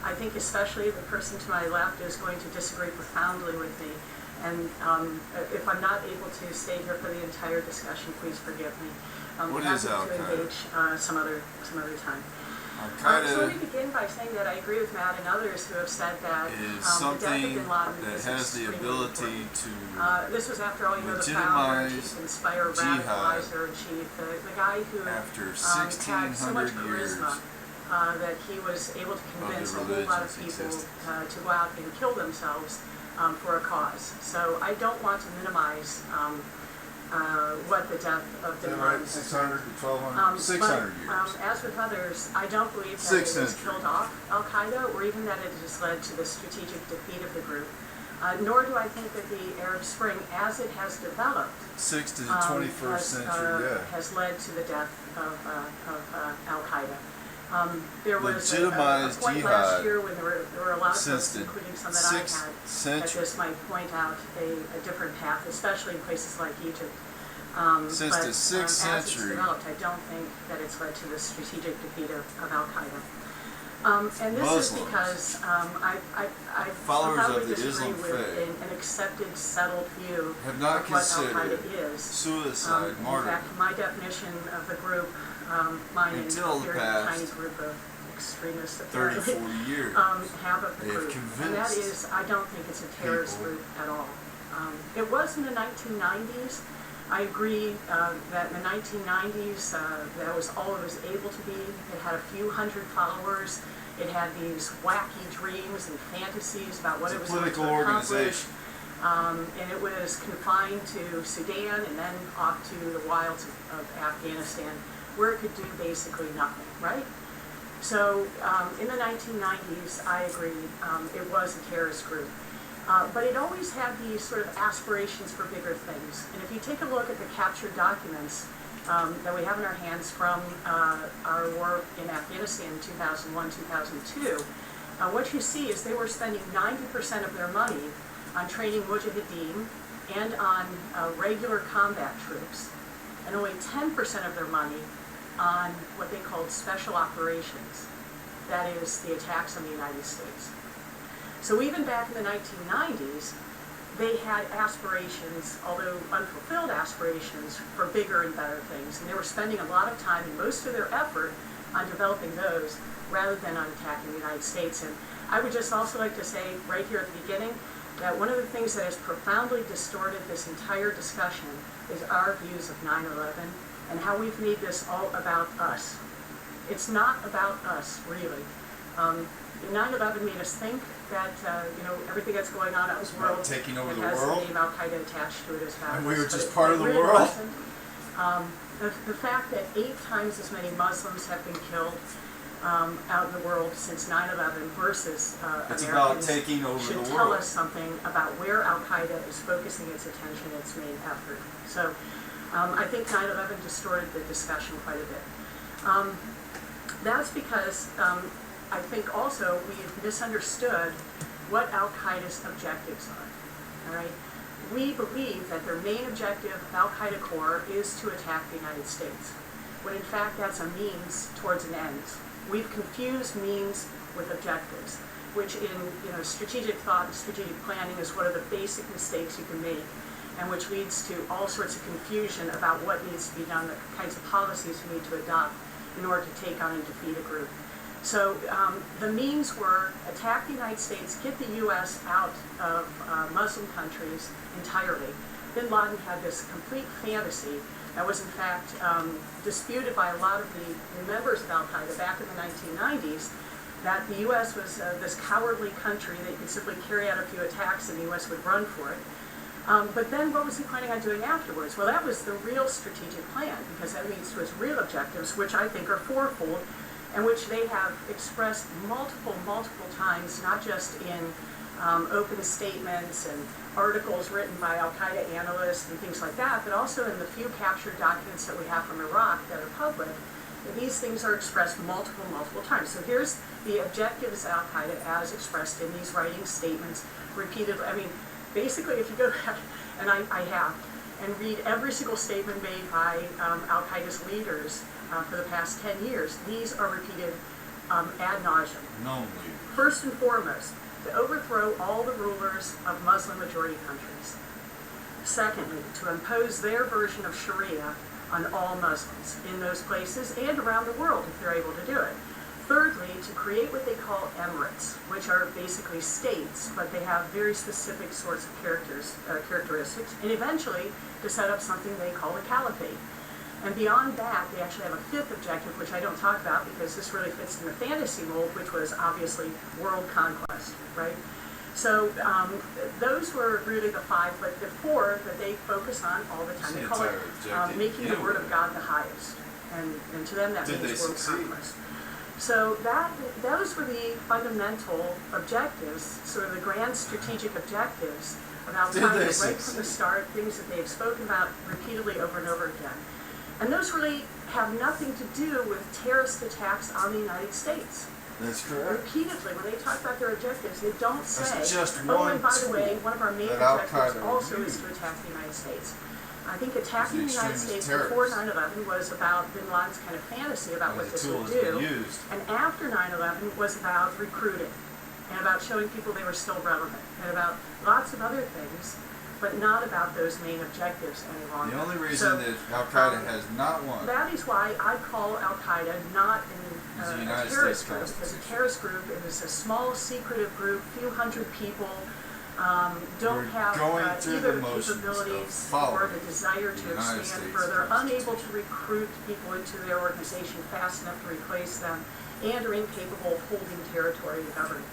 I think especially the person to my left is going to disagree profoundly with me. And if I'm not able to stay here for the entire discussion, please forgive me. What is Al-Qaeda? To engage some other time. Al-Qaeda so let me begin by saying that I agree with Matt and others who have said that is the death of something bin Laden that is has the ability important. This was, after all, you know, the founder, chief inspirer, radicalizer in chief, the guy who after had so much 1600 years charisma that he was able to convince a whole lot of people to go out and kill themselves for a cause. So I don't want to minimize what the death of bin Laden is. 600 to 1200, 600 years. As with others, I don't believe that it has killed off Al-Qaeda or even that it has led to the strategic defeat of the group. Nor do I think that the Arab Spring, as it has developed, 6 to the 21st century, has led to the death of Al-Qaeda. There was a point last year when there were a lot of folks, including some that I had, that this might point out a different path, especially in places like Egypt. Since the 6th century, as it's developed, I don't think that it's led to the strategic defeat of Al-Qaeda. And this Muslims, is because I followers of the disagree Islam with faith, an accepted, settled view have not of what considered Al-Qaeda is. suicide, martyrdom. In fact, my definition of the group, mine and Until a very tiny group of extremists, 30, 40 years, have a group, and that is, I don't think it's a terrorist group at all. It was in the 1990s. I agree that in the 1990s, that was all it was able to be. It had a few hundred followers. It had these wacky dreams and fantasies about what it was going to accomplish. And it was confined to Sudan and then off to the wilds of Afghanistan, where it could do basically nothing, right? So in the 1990s, I agree, it was a terrorist group. But it always had these sort of aspirations for bigger things. And if you take a look at the captured documents that we have in our hands from our war in Afghanistan in 2001, 2002, what you see is they were spending 90% of their money on training mujahideen and on regular combat troops, and only 10% of their money on what they called special operations, that is, the attacks on the United States. So even back in the 1990s, they had aspirations, although unfulfilled aspirations, for bigger and better things. And they were spending a lot of time and most of their effort on developing those rather than on attacking the United States. And I would just also like to say right here at the beginning that one of the things that has profoundly distorted this entire discussion is our views of 9/11 and how we've made this all about us. It's not about us, really. 9/11 made us think that everything that's going on out in the world taking over the has world. the name Al-Qaeda attached to it as bad. And we were just part of the world. Wasn't. The fact that 8 times as many Muslims have been killed out in the world since 9/11 versus it's Americans about taking over should the tell world. us something about where Al-Qaeda is focusing its attention, its main effort. So I think 9/11 distorted the discussion quite a bit. That's because I think also we've misunderstood what Al-Qaeda's objectives are. All right? We believe that their main objective of Al-Qaeda core is to attack the United States, when in fact that's a means towards an end. We've confused means with objectives, which in strategic thought and strategic planning is one of the basic mistakes you can make, and which leads to all sorts of confusion about what needs to be done, the kinds of policies we need to adopt in order to take on and defeat a group. So the means were attack the United States, get the U.S. out of Muslim countries entirely. Bin Laden had this complete fantasy that was in fact disputed by a lot of the members of Al-Qaeda back in the 1990s, that the U.S. was this cowardly country that you could simply carry out a few attacks and the U.S. would run for it. But then what was he planning on doing afterwards? Well, that was the real strategic plan, because that leads to his real objectives, which I think are fourfold, and which they have expressed multiple times, not just in open statements and articles written by Al-Qaeda analysts and things like that, but also in the few captured documents that we have from Iraq that are public. These things are expressed multiple times. So here's the objectives of Al-Qaeda as expressed in these writing statements repeatedly. I mean, basically, if you go back, and I have, and read every single statement made by Al-Qaeda's leaders for the past 10 years, these are repeated ad nauseum. Known leader. First and foremost, to overthrow all the rulers of Muslim-majority countries. Secondly, to impose their version of Sharia on all Muslims in those places and around the world if they're able to do it. Thirdly, to create what they call emirates, which are basically states, but they have very specific sorts of characteristics, and eventually to set up something they call a caliphate. And beyond that, they actually have a fifth objective, which I don't talk about because this really fits in the fantasy mold, which was obviously world conquest, right? So those were really the five, but the four that they focus on all the time. They call it making the word of God the highest. And to them that means world conquest. So those were the fundamental objectives, sort of the grand strategic objectives of Al-Qaeda right from the start, things that they've spoken about repeatedly over and over again. And those really have nothing to do with terrorist attacks on the United States. That's correct. Repeatedly, when they talk about their objectives, they don't say, just oh, one and by the way, one of our main objectives also is to attack the United States. I think attacking the United States before 9/11 was about bin Laden's kind of fantasy about what this would do. And after 9/11 was about recruiting and about showing people they were still relevant and about lots of other things, but not about those main objectives any longer. The only reason that Al-Qaeda has not won. That is why I call Al-Qaeda not a terrorist group. Because a terrorist group is a small, secretive group, few hundred people, don't have either the capabilities or the desire to expand further, unable to recruit people into their organization fast enough to replace them, and are incapable of holding territory and governing.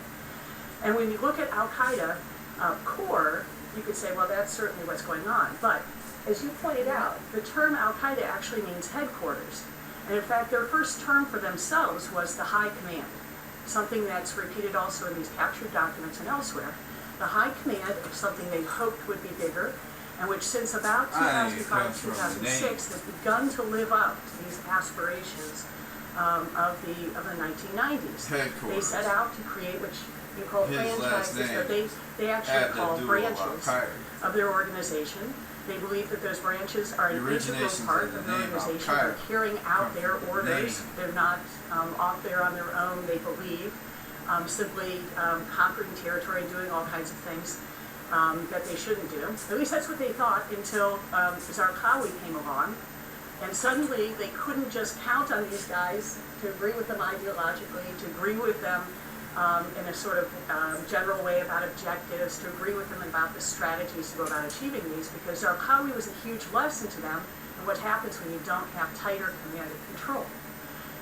And when you look at Al-Qaeda core, you could say, well, that's certainly what's going on. But as you pointed out, the term Al-Qaeda actually means headquarters. And in fact, their first term for themselves was the High Command, something that's repeated also in these captured documents and elsewhere. The High Command of something they hoped would be bigger, and which since about 2005, 2006 has begun to live up to these aspirations of the 1990s. They set out to create what you call franchises, but they actually call branches of their organization. They believe that those branches are an integral part of the organization. They're carrying out their orders. They're not off there on their own, they believe, simply conquering territory, doing all kinds of things that they shouldn't do. At least that's what they thought until Zarqawi came along. And suddenly they couldn't just count on these guys to agree with them ideologically, to agree with them in a sort of general way about objectives, to agree with them about the strategies to go about achieving these, because Zarqawi was a huge lesson to them in what happens when you don't have tighter command and control.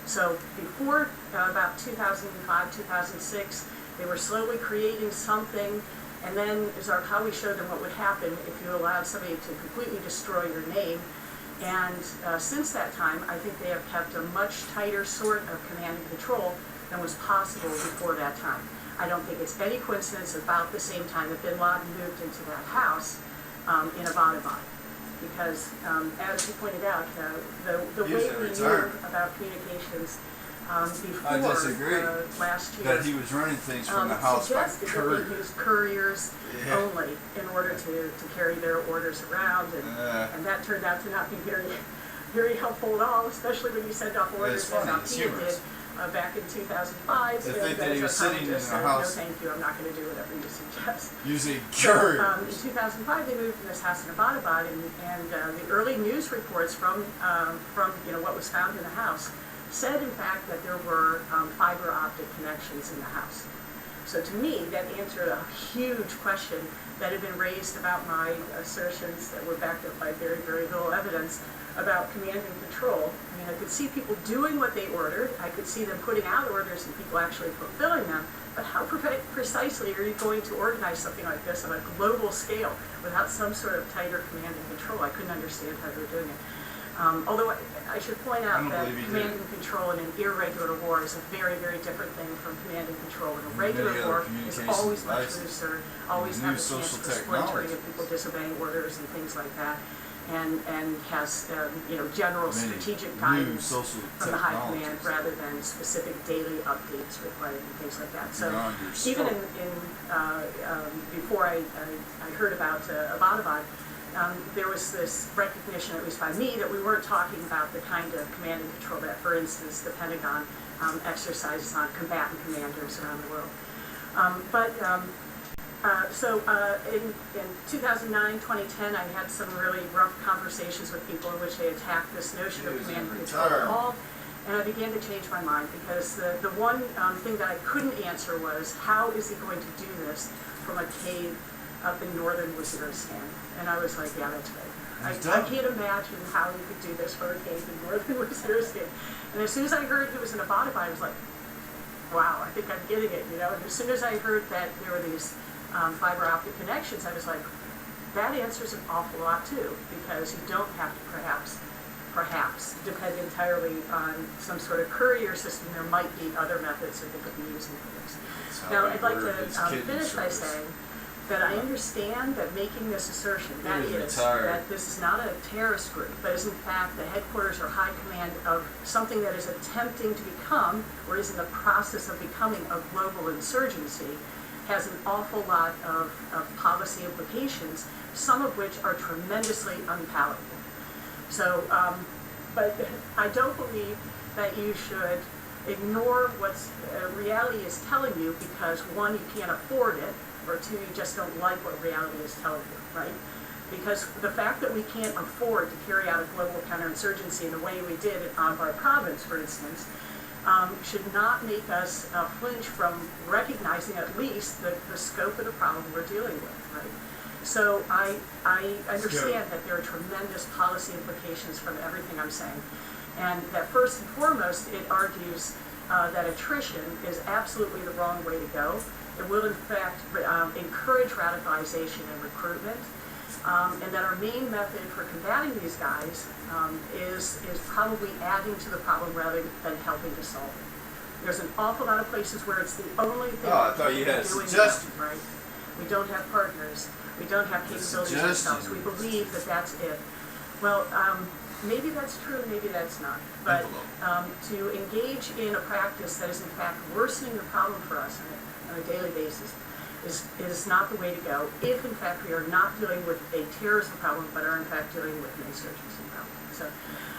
So before about 2005, 2006, they were slowly creating something, and then Zarqawi showed them what would happen if you allowed somebody to completely destroy your name. And since that time, I think they have kept a much tighter sort of command and control than was possible before that time. I don't think it's any coincidence about the same time that bin Laden moved into that house in Abbottabad. Because, as you pointed out, the way we knew about communications before last year that he was running things from the house by suggested that they used couriers only in order to carry their orders around, and that turned out to not be very helpful at all, especially when you send off orders as Al-Qaeda did back in 2005. They think that he was sitting in a house. No, thank you. I'm not going to do whatever you suggest. Using couriers. In 2005, they moved from this house in Abbottabad, and the early news reports from what was found in the house said, in fact, that there were fiber optic connections in the house. So to me, that answered a huge question that had been raised about my assertions that were backed up by very, very little evidence about command and control. I mean, I could see people doing what they ordered. I could see them putting out orders and people actually fulfilling them. But how precisely are you going to organize something like this on a global scale without some sort of tighter command and control? I couldn't understand how they were doing it. Although I should point out that command and control in an irregular war is a very, very different thing from command and control. In a regular war is always much looser, always have a chance for splintering of people disobeying orders and things like that, and has general strategic guidance from the high command rather than specific daily updates required and things like that. So even before I heard about Abbottabad, there was this recognition, at least by me, that we weren't talking about the kind of command and control that, for instance, the Pentagon exercises on combatant commanders around the world. In 2009, 2010, I had some really rough conversations with people in which they attacked this notion of command and control at all, and I began to change my mind because the one thing that I couldn't answer was, how is he going to do this from a cave up in northern Waziristan? And I was like, yeah, that's right. I can't imagine how you could do this from a cave in northern Waziristan. And as soon as I heard he was in Abbottabad, I was like, wow, I think I'm getting it, you know. And as soon as I heard that there were these fiber optic connections, I was like, that answers an awful lot too, because you don't have to perhaps depend entirely on some sort of courier system. There might be other methods that they could be using for this. Now, I'd like to finish by saying that I understand that making this assertion, that this is not a terrorist group, but is in fact the headquarters or high command of something that is attempting to become, or is in the process of becoming, a global insurgency, has an awful lot of policy implications, some of which are tremendously unpalatable. So, but I don't believe that you should ignore what reality is telling you because, one, you can't afford it, or two, you just don't like what reality is telling you, right? Because the fact that we can't afford to carry out a global counterinsurgency in the way we did in Anbar province, for instance, should not make us flinch from recognizing at least the scope of the problem we're dealing with, right? So I understand that there are tremendous policy implications from everything I'm saying, and that first and foremost, it argues that attrition is absolutely the wrong way to go. It will, in fact, encourage radicalization and recruitment, and that our main method for combating these guys is probably adding to the problem rather than helping to solve it. There's an awful lot of places where it's the only thing we're doing now, right? We don't have partners. We don't have capabilities ourselves. We believe that that's it. Well, maybe that's true, maybe that's not. But to engage in a practice that is in fact worsening the problem for us on a daily basis is not the way to go, if in fact we are not dealing with a terrorism problem, but are in fact dealing with an insurgency problem. So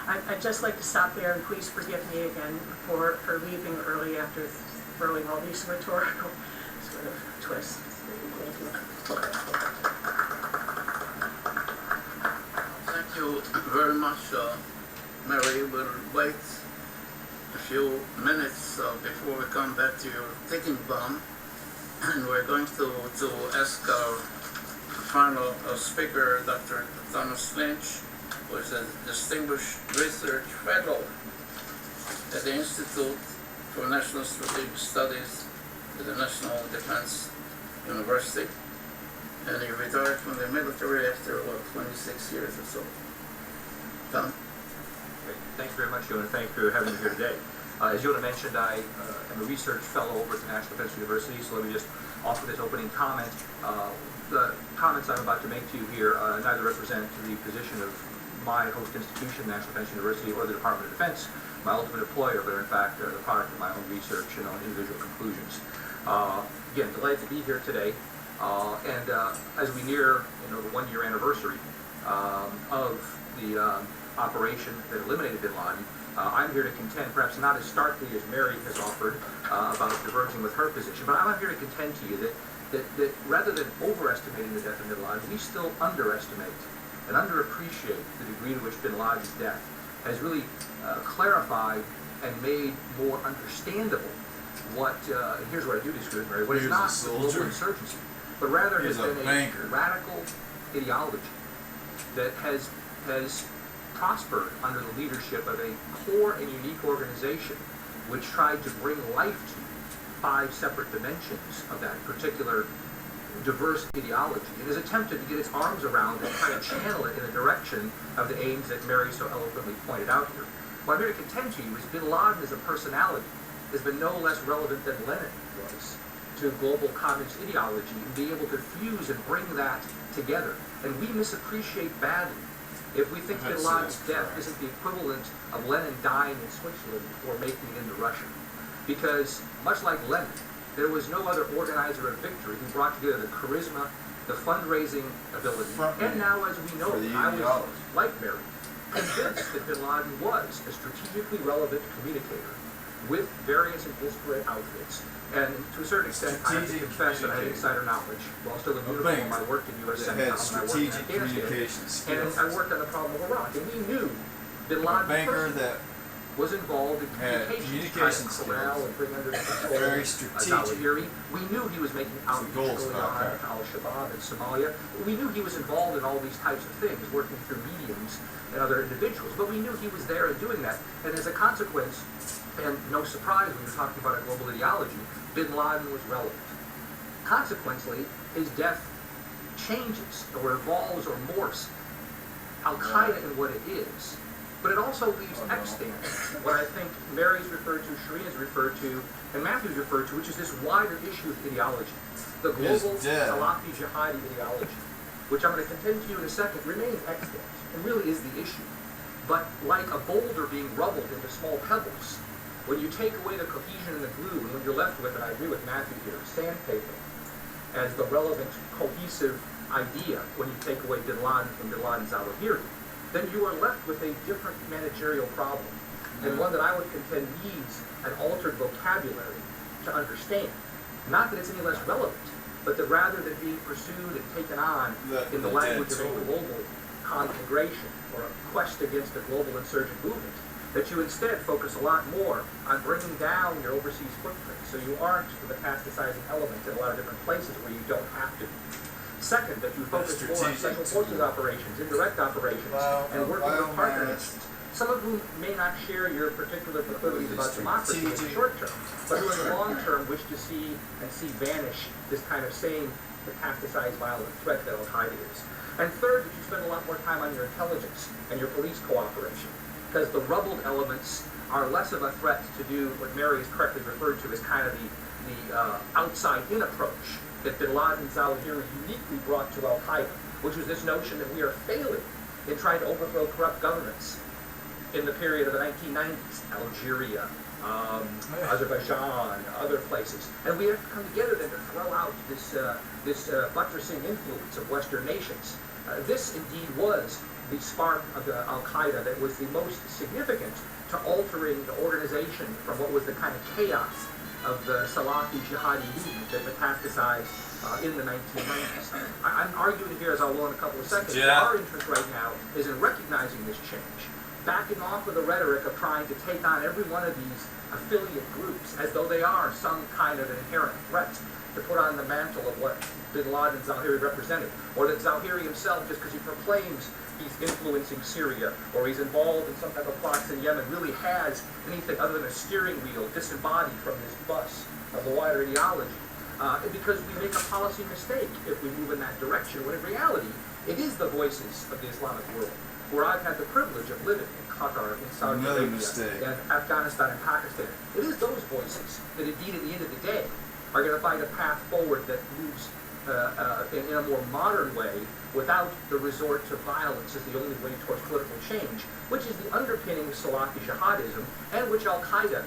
I'd just like to stop there, and please forgive me again for leaving early after throwing all these rhetorical sort of twists. Thank you very much, Mary. We'll wait a few minutes before we come back to your ticking bomb, and we're going to ask our final speaker, Dr. Thomas Lynch, who is a distinguished research fellow at the Institute for National Strategic Studies at the National Defense University, and he retired from the military after 26 years or so. Tom? Great. Thank you very much, Jonah. Thank you for having me here today. As Jonah mentioned, I am a research fellow over at the National Defense University, so let me just offer this opening comment. The comments I'm about to make to you here neither represent the position of my host institution, National Defense University, or the Department of Defense, my ultimate employer, but are in fact the product of my own research and own individual conclusions. Again, delighted to be here today, and as we near the 1-year anniversary of the operation that eliminated bin Laden, I'm here to contend, perhaps not as starkly as Mary has offered about diverging with her position, but I'm here to contend to you that rather than overestimating the death of bin Laden, we still underestimate and underappreciate the degree to which bin Laden's death has really clarified and made more understandable what, here's what I do disagree with Mary, what is not a global insurgency, but rather has been a radical ideology that has prospered under the leadership of a core and unique organization which tried to bring life to 5 separate dimensions of that particular diverse ideology, and has attempted to get its arms around and try to channel it in the direction of the aims that Mary so eloquently pointed out here. What I'm here to contend to you is bin Laden as a personality has been no less relevant than Lenin was to global communist ideology, and be able to fuse and bring that together. And we misappreciate badly if we think bin Laden's death isn't the equivalent of Lenin dying in Switzerland before making it into Russia. Because, much like Lenin, there was no other organizer of victory who brought together the charisma, the fundraising ability, and now, as we know, I was, like Mary, convinced that bin Laden was a strategically relevant communicator with various and disparate outfits. And to a certain extent, I have to Strategic confess that I had communication. insider knowledge while still in A uniform. banker I worked in U.S. that Centcom, had and I worked in strategic Afghanistan. communication And skills. I worked on the problem of Iraq, and we knew Bin A Laden banker personally that was involved in had communications, communication trying to corral skills. and bring under control Very strategic. Zawahiri. We knew he was making outreach goals early about on that. to Al-Shabaab in Somalia. We knew he was involved in all these types of things, working through mediums and other individuals. But we knew he was there and doing that. And as a consequence, and no surprise when you're talking about a global ideology, Bin Laden was relevant. Consequently, his death changes or evolves or morphs Al-Qaeda in what it is. But it also leaves extant what I think Mary's referred to, Sharia's referred to, and Matthew's referred to, which is this wider issue of ideology. The His global death. Salafi jihadi ideology, which I'm going to contend to you in a second, remains extant and really is the issue. But like a boulder being rubbled into small pebbles, when you take away the cohesion and the glue, and when you're left with, and I agree with Matthew here, sandpaper as the relevant, cohesive idea when you take away Bin Laden from Bin Laden's Zawahiri, then you are left with a different managerial problem, and one that I would contend needs an altered vocabulary to understand. Not that it's any less relevant, but that rather than being pursued and taken on in the language of a global conflagration or a quest against a global insurgent movement, that you instead focus a lot more on bringing down your overseas footprint so you aren't the metastasizing element in a lot of different places where you don't have to. Second, that you focus more on special forces operations, indirect operations, and working with partner nations, some of whom may not share your particular proclivities about democracy in the short term, but who in the long term wish to see and see vanish this kind of same metastasized violent threat that Al-Qaeda is. And third, that you spend a lot more time on your intelligence and your police cooperation, because the rubbled elements are less of a threat to do what Mary has correctly referred to as kind of the outside-in approach that Bin Laden and Zawahiri uniquely brought to Al-Qaeda, which was this notion that we are failing in trying to overthrow corrupt governments in the period of the 1990s, Algeria, Azerbaijan, other places. And we have to come together then to throw out this buttressing influence of Western nations. This indeed was the spark of Al-Qaeda that was the most significant to altering the organization from what was the kind of chaos of the Salafi jihadi movement that metastasized in the 1990s. I'm arguing here, as I will in a couple of seconds, that our interest right now is in recognizing this change, backing off of the rhetoric of trying to take on every one of these affiliate groups as though they are some kind of inherent threat to put on the mantle of what Bin Laden and Zawahiri represented, or that Zawahiri himself, just because he proclaims he's influencing Syria, or he's involved in some type of plots in Yemen, really has anything other than a steering wheel disembodied from this bus of the wider ideology. Because we make a policy mistake if we move in that direction, when in reality, it is the voices of the Islamic world, where I've had the privilege of living in Qatar, in Saudi Arabia, and Afghanistan and Pakistan. It is those voices that indeed at the end of the day are going to find a path forward that moves in a more modern way without the resort to violence as the only way towards political change, which is the underpinning of Salafi jihadism and which Al-Qaeda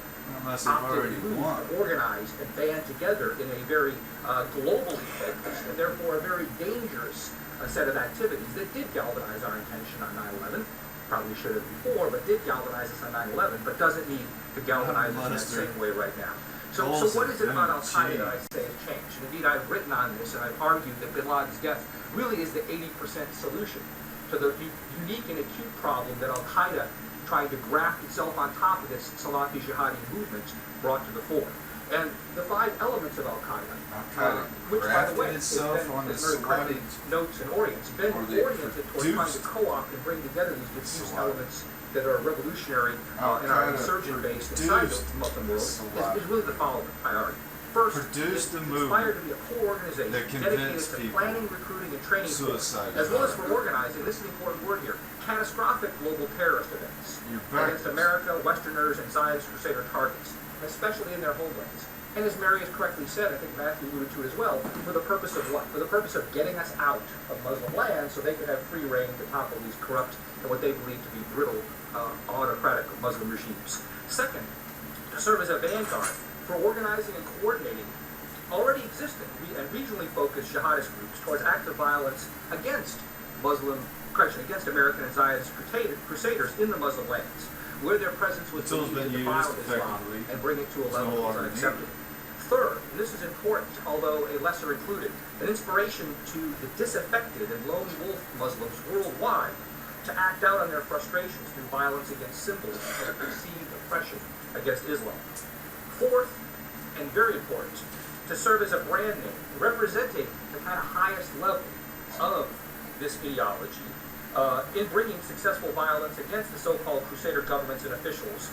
opted to organize and band together in a very globally focused and therefore a very dangerous set of activities that did galvanize our attention on 9/11. Probably should have before, but did galvanize us on 9/11, but doesn't need to galvanize us in that same way right now. So what is it about Al-Qaeda that I say has changed? And indeed, I've written on this, and I've argued that Bin Laden's death really is the 80% solution to the unique and acute problem that Al-Qaeda, trying to graft itself on top of this Salafi jihadi movement, brought to the fore. And the 5 elements of Al-Qaeda, which, by the way, has been, as Mary correctly notes and orients, been oriented towards trying to co-opt and bring together these diffuse elements that are revolutionary and are insurgent-based inside the Muslim world, is really the following, I argue. First, it's inspired to be a core organization dedicated to planning, recruiting, and training for, as well as for organizing, this is the important word here, catastrophic global terrorist events against America, Westerners, and Zionist Crusader targets, especially in their homelands. And as Mary has correctly said, I think Matthew alluded to it as well, for the purpose of what? For the purpose of getting us out of Muslim lands so they could have free reign to topple these corrupt and what they believe to be brittle, autocratic Muslim regimes. Second, to serve as a vanguard for organizing and coordinating already existing and regionally focused jihadist groups towards active violence against American and Zionist crusaders in the Muslim lands. where their presence was The tool's believed to been defile used Islam effectively. and bring it to a It's no level that was longer unacceptable. needed. Third, and this is important, although a lesser included, an inspiration to the disaffected and lone wolf Muslims worldwide to act out on their frustrations through violence against symbols of perceived oppression against Islam. Fourth, and very important, to serve as a brand name representing the kind of highest level of this ideology in bringing successful violence against the so-called Crusader governments and officials,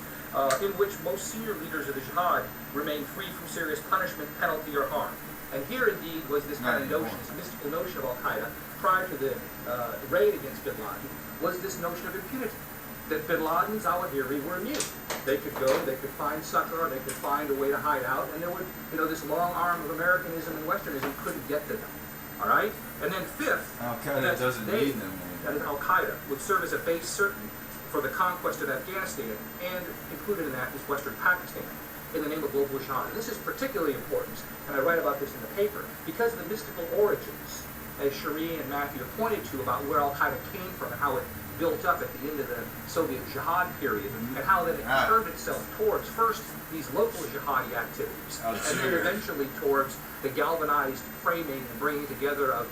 in which most senior leaders of the jihad remain free from serious punishment, penalty, or harm. And here indeed was this kind of notion, this mystical notion of Al-Qaeda prior to the raid against bin Laden, was this notion of impunity. That bin Laden and Zawahiri were immune. They could go, they could find succor, they could find a way to hide out, and there would, this long arm of Americanism and Westernism couldn't get to them. All right? And then fifth, Al-Qaeda doesn't need them that is anymore. Al-Qaeda, would serve as a base certain for the conquest of Afghanistan, and included in that is Western Pakistan, in the name of global jihad. And this is particularly important, and I write about this in the paper, because of the mystical origins, as Shireen and Matthew have pointed to, about where Al-Qaeda came from and how it built up at the end of the Soviet jihad period, and how that it turned itself towards, first, these local jihadi activities, and then eventually towards the galvanized framing and bringing together of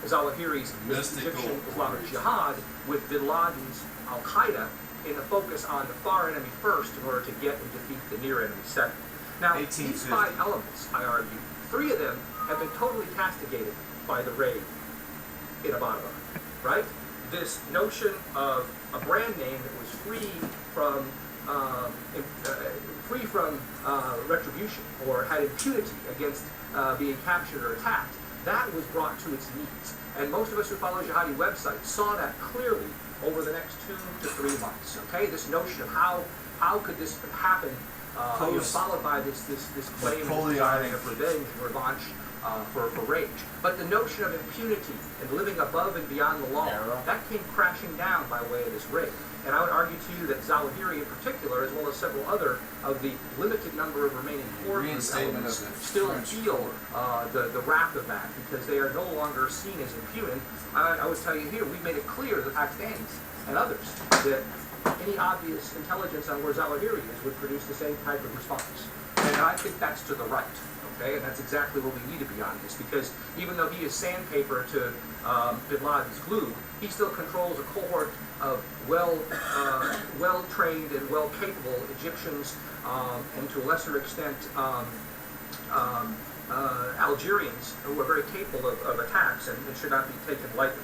Zawahiri's Egyptian Islamic Jihad with bin Laden's Al-Qaeda in a focus on the far enemy first in order to get and defeat the near enemy second. Now, these 5 elements, I argue, 3 of them have been totally castigated by the raid in Abbottabad, right? This notion of a brand name that was free from retribution or had impunity against being captured or attacked, that was brought to its knees. And most of us who follow jihadi websites saw that clearly over the next 2 to 3 months. Okay, this notion of how could this happen, followed by this claim of desire of revenge and revanche for rage. But the notion of impunity and living above and beyond the law, that came crashing down by way of this raid. And I would argue to you that Zawahiri in particular, as well as several other of the limited number of remaining core elements, still feel the wrath of that, because they are no longer seen as impune. I would tell you here, we've made it clear to the Pakistanis and others that any obvious intelligence on where Zawahiri is would produce the same type of response. And I think that's to the right. Okay, and that's exactly what we need to be on this, because even though he is sandpaper to bin Laden's glue, he still controls a cohort of well-trained and well-capable Egyptians, and to a lesser extent Algerians, who are very capable of attacks and should not be taken lightly.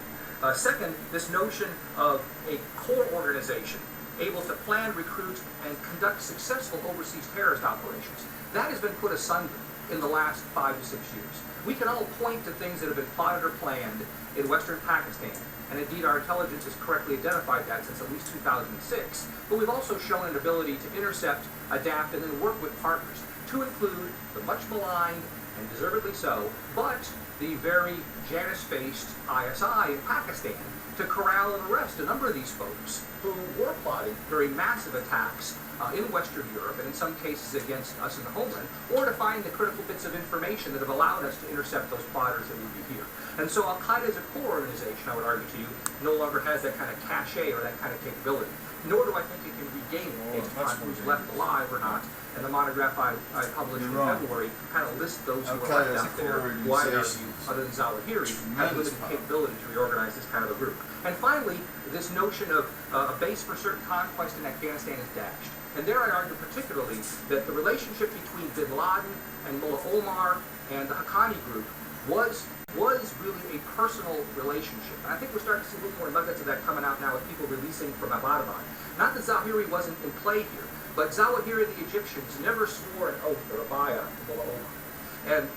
Second, this notion of a core organization able to plan, recruit, and conduct successful overseas terrorist operations, that has been put asunder in the last 5 to 6 years. We can all point to things that have been plotted or planned in Western Pakistan, and indeed our intelligence has correctly identified that since at least 2006, but we've also shown an ability to intercept, adapt, and then work with partners, to include the much maligned, and deservedly so, but the very Janus-faced ISI in Pakistan, to corral and arrest a number of these folks who were plotting very massive attacks in Western Europe, and in some cases against us in the homeland, or to find the critical bits of information that have allowed us to intercept those plotters that would be here. And so Al-Qaeda as a core organization, I would argue to you, no longer has that kind of cachet or that kind of capability. Nor do I think it can regain it based upon who's left alive or not. And the monograph I published in February kind of lists those who are left out there. Why are you, other than Zawahiri, have limited capability to reorganize this kind of a group. And finally, this notion of a base for certain conquest in Afghanistan is dashed. And there I argue particularly that the relationship between bin Laden and Mullah Omar and the Haqqani group was really a personal relationship. And I think we're starting to see a little more nuggets of that coming out now with people releasing from Abbottabad. Not that Zawahiri wasn't in play here, but Zawahiri and the Egyptians never swore an oath or a bay'ah to Mullah Omar.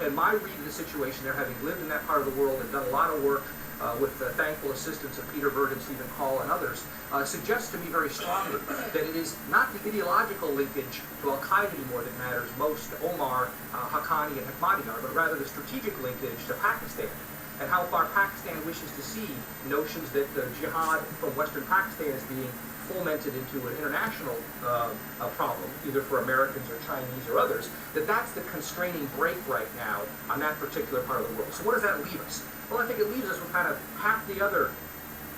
And my read of the situation there, having lived in that part of the world and done a lot of work with the thankful assistance of Peter Bird and Stephen Call and others, suggests to me very strongly that it is not the ideological linkage to Al-Qaeda anymore that matters most to Omar, Haqqani, and Ahmadiyar, but rather the strategic linkage to Pakistan, and how far Pakistan wishes to see notions that the jihad from Western Pakistan is being fomented into an international problem, either for Americans or Chinese or others, that's the constraining break right now on that particular part of the world. So what does that leave us? Well, I think it leaves us with kind of half the other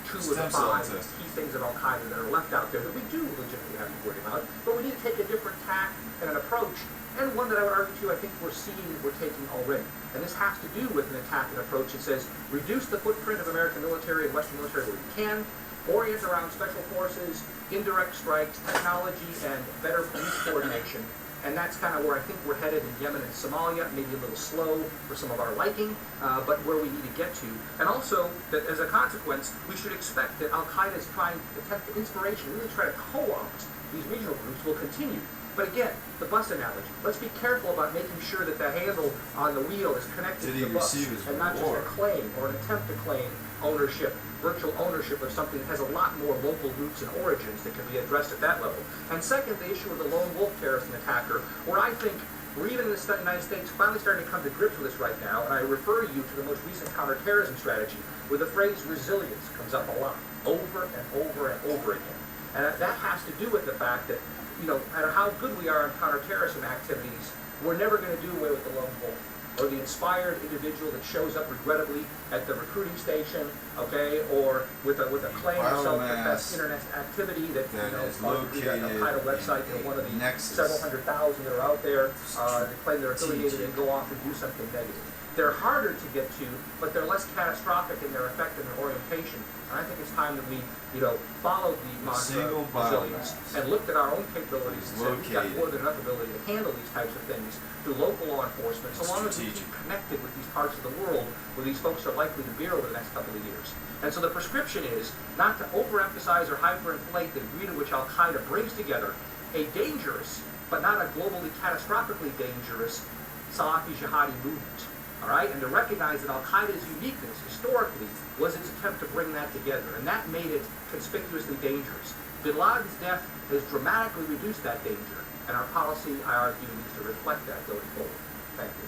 2 of Stem the cell 5 testing. key things of Al-Qaeda that are left out there that we do legitimately have to worry about, but we need to take a different tack and an approach, and one that I would argue to, I think we're seeing that we're taking already. And this has to do with an attack and approach that says, reduce the footprint of American military and Western military where we can, orient around special forces, indirect strikes, technology, and better police coordination. And that's kind of where I think we're headed in Yemen and Somalia, maybe a little slow for some of our liking, but where we need to get to. And also, that as a consequence, we should expect that Al-Qaeda is trying to attempt the inspiration, really try to co-opt these regional groups will continue. But again, the bus analogy. Let's be careful about making sure that the handle on the wheel is connected to the bus, and not just a claim or an attempt to claim ownership, virtual ownership of something that has a lot more local roots and origins that can be addressed at that level. And second, the issue of the lone wolf terrorist and attacker, where I think we're even in the United States finally starting to come to grips with this right now, and I refer you to the most recent counterterrorism strategy, where the phrase resilience comes up a lot, over and over and over again. And that has to do with the fact that, you know, no matter how good we are in counterterrorism activities, we're never going to do away with the lone wolf, or the inspired individual that shows up regrettably at the recruiting station, okay, or with a claim of self-professed internet activity that you know, is located on a Quaeda website, you know, one of the several 100,000 that are out there that claim they're affiliated and go off and do something negative. They're harder to get to, but they're less catastrophic in their effect and their orientation. And I think it's time that we, you know, followed the mantra of resilience and looked at our own capabilities and said we've got more than enough ability to handle these types of things through local law enforcement, so long as we keep connected with these parts of the world where these folks are likely to be over the next couple of years. And so the prescription is not to overemphasize or hyperinflate the degree to which Al-Qaeda brings together a dangerous, but not a globally catastrophically dangerous Salafi jihadi movement. All right, and to recognize that Al-Qaeda's uniqueness historically was its attempt to bring that together, and that made it conspicuously dangerous. Bin Laden's death has dramatically reduced that danger, and our policy, I argue, needs to reflect that going forward. Thank you.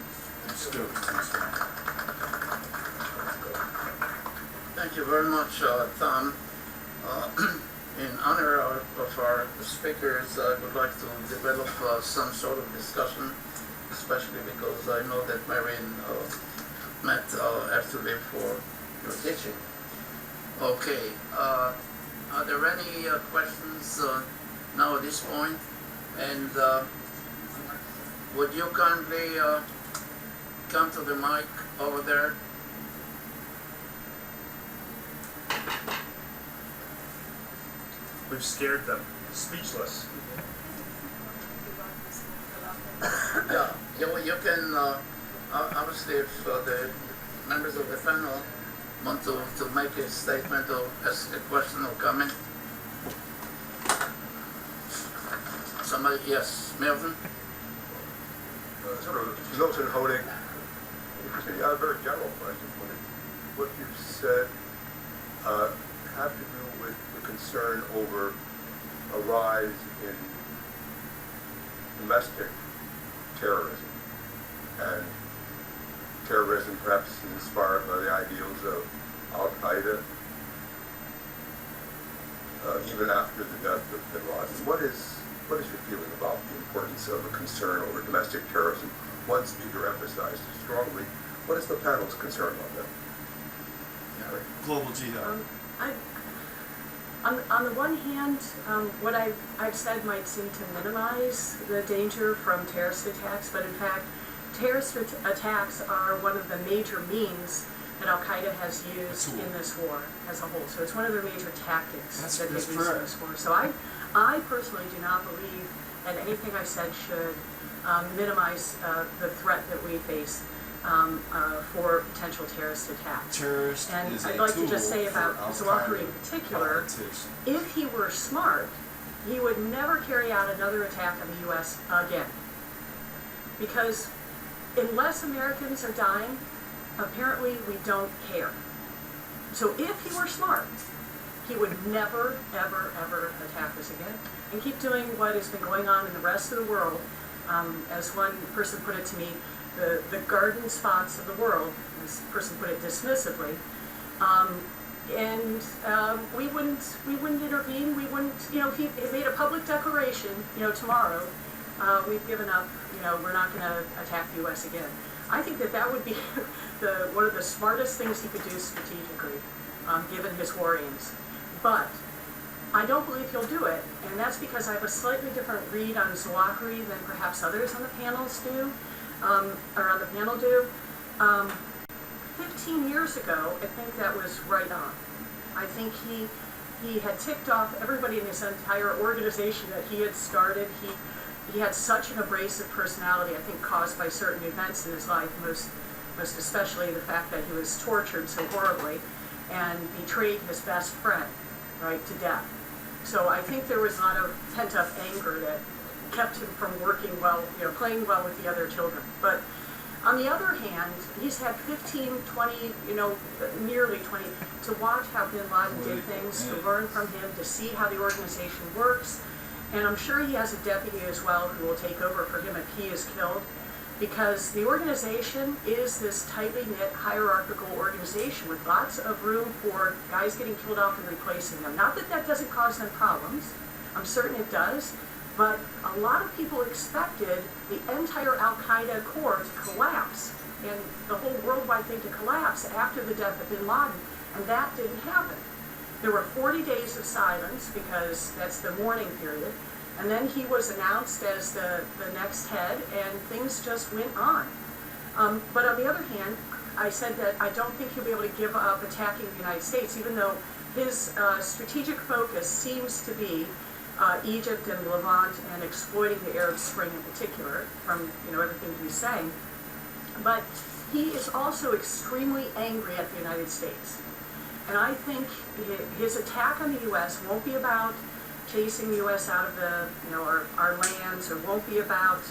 Thank you very much, Tom. In honor of our speakers, I would like to develop some sort of discussion, especially because I know that Marion Matt have to leave for your teaching. Okay, are there any questions now at this point? And would you kindly come to the mic over there? We've scared them, speechless. Yeah, you can, obviously, if the members of the panel want to make a statement or ask a question or comment. Somebody, yes, Melvin? Sort of Milton Honig. I have a very general question. What you've said have to do with the concern over a rise in domestic terrorism, and terrorism perhaps is inspired by the ideals of Al-Qaeda, even after the death of bin Laden. What is your feeling about the importance of a concern over domestic terrorism? One speaker emphasized it strongly. What is the panel's concern on that? Global jihad. On the one hand, what I've said might seem to minimize the danger from terrorist attacks, but in fact, terrorist attacks are one of the major means that Al-Qaeda has used in this war as a whole. So it's one of their major tactics that they've used in this war. So I personally do not believe that anything I said should minimize the threat that we face for potential terrorist attacks. Terrorist and is I'd a like tool to just say about for Zawahiri in particular, if he were smart, he would never carry out another attack on the U.S. again. Because unless Americans are dying, apparently we don't care. So if he were smart, he would never, ever, ever attack us again and keep doing what has been going on in the rest of the world. As one person put it to me, the garden spots of the world, this person put it dismissively, we wouldn't intervene. We wouldn't, if he made a public declaration, tomorrow, we've given up. We're not going to attack the U.S. again. I think that would be one of the smartest things he could do strategically. given his war aims. But I don't believe he'll do it, and that's because I have a slightly different read on Zawahiri than perhaps others on the panels do, or on the panel do. 15 years ago, I think that was right on. I think he had ticked off everybody in his entire organization that he had started. He had such an abrasive personality, I think caused by certain events in his life, most especially the fact that he was tortured so horribly and betrayed his best friend, right, to death. So I think there was a lot of pent-up anger that kept him from working well, playing well with the other children. But on the other hand, he's had 15, 20, nearly 20, to watch how bin Laden did things, to learn from him, to see how the organization works. And I'm sure he has a deputy as well who will take over for him if he is killed, because the organization is this tightly knit, hierarchical organization with lots of room for guys getting killed off and replacing them. Not that that doesn't cause them problems. I'm certain it does. But a lot of people expected the entire al-Qaeda core to collapse and the whole worldwide thing to collapse after the death of bin Laden, and that didn't happen. There were 40 days of silence because that's the mourning period, and then he was announced as the next head, and things just went on. But on the other hand, I said that I don't think he'll be able to give up attacking the United States, even though his strategic focus seems to be Egypt and Levant and exploiting the Arab Spring in particular from everything he's saying. But he is also extremely angry at the United States. And I think his attack on the U.S. won't be about chasing the U.S. out of our lands, or won't be about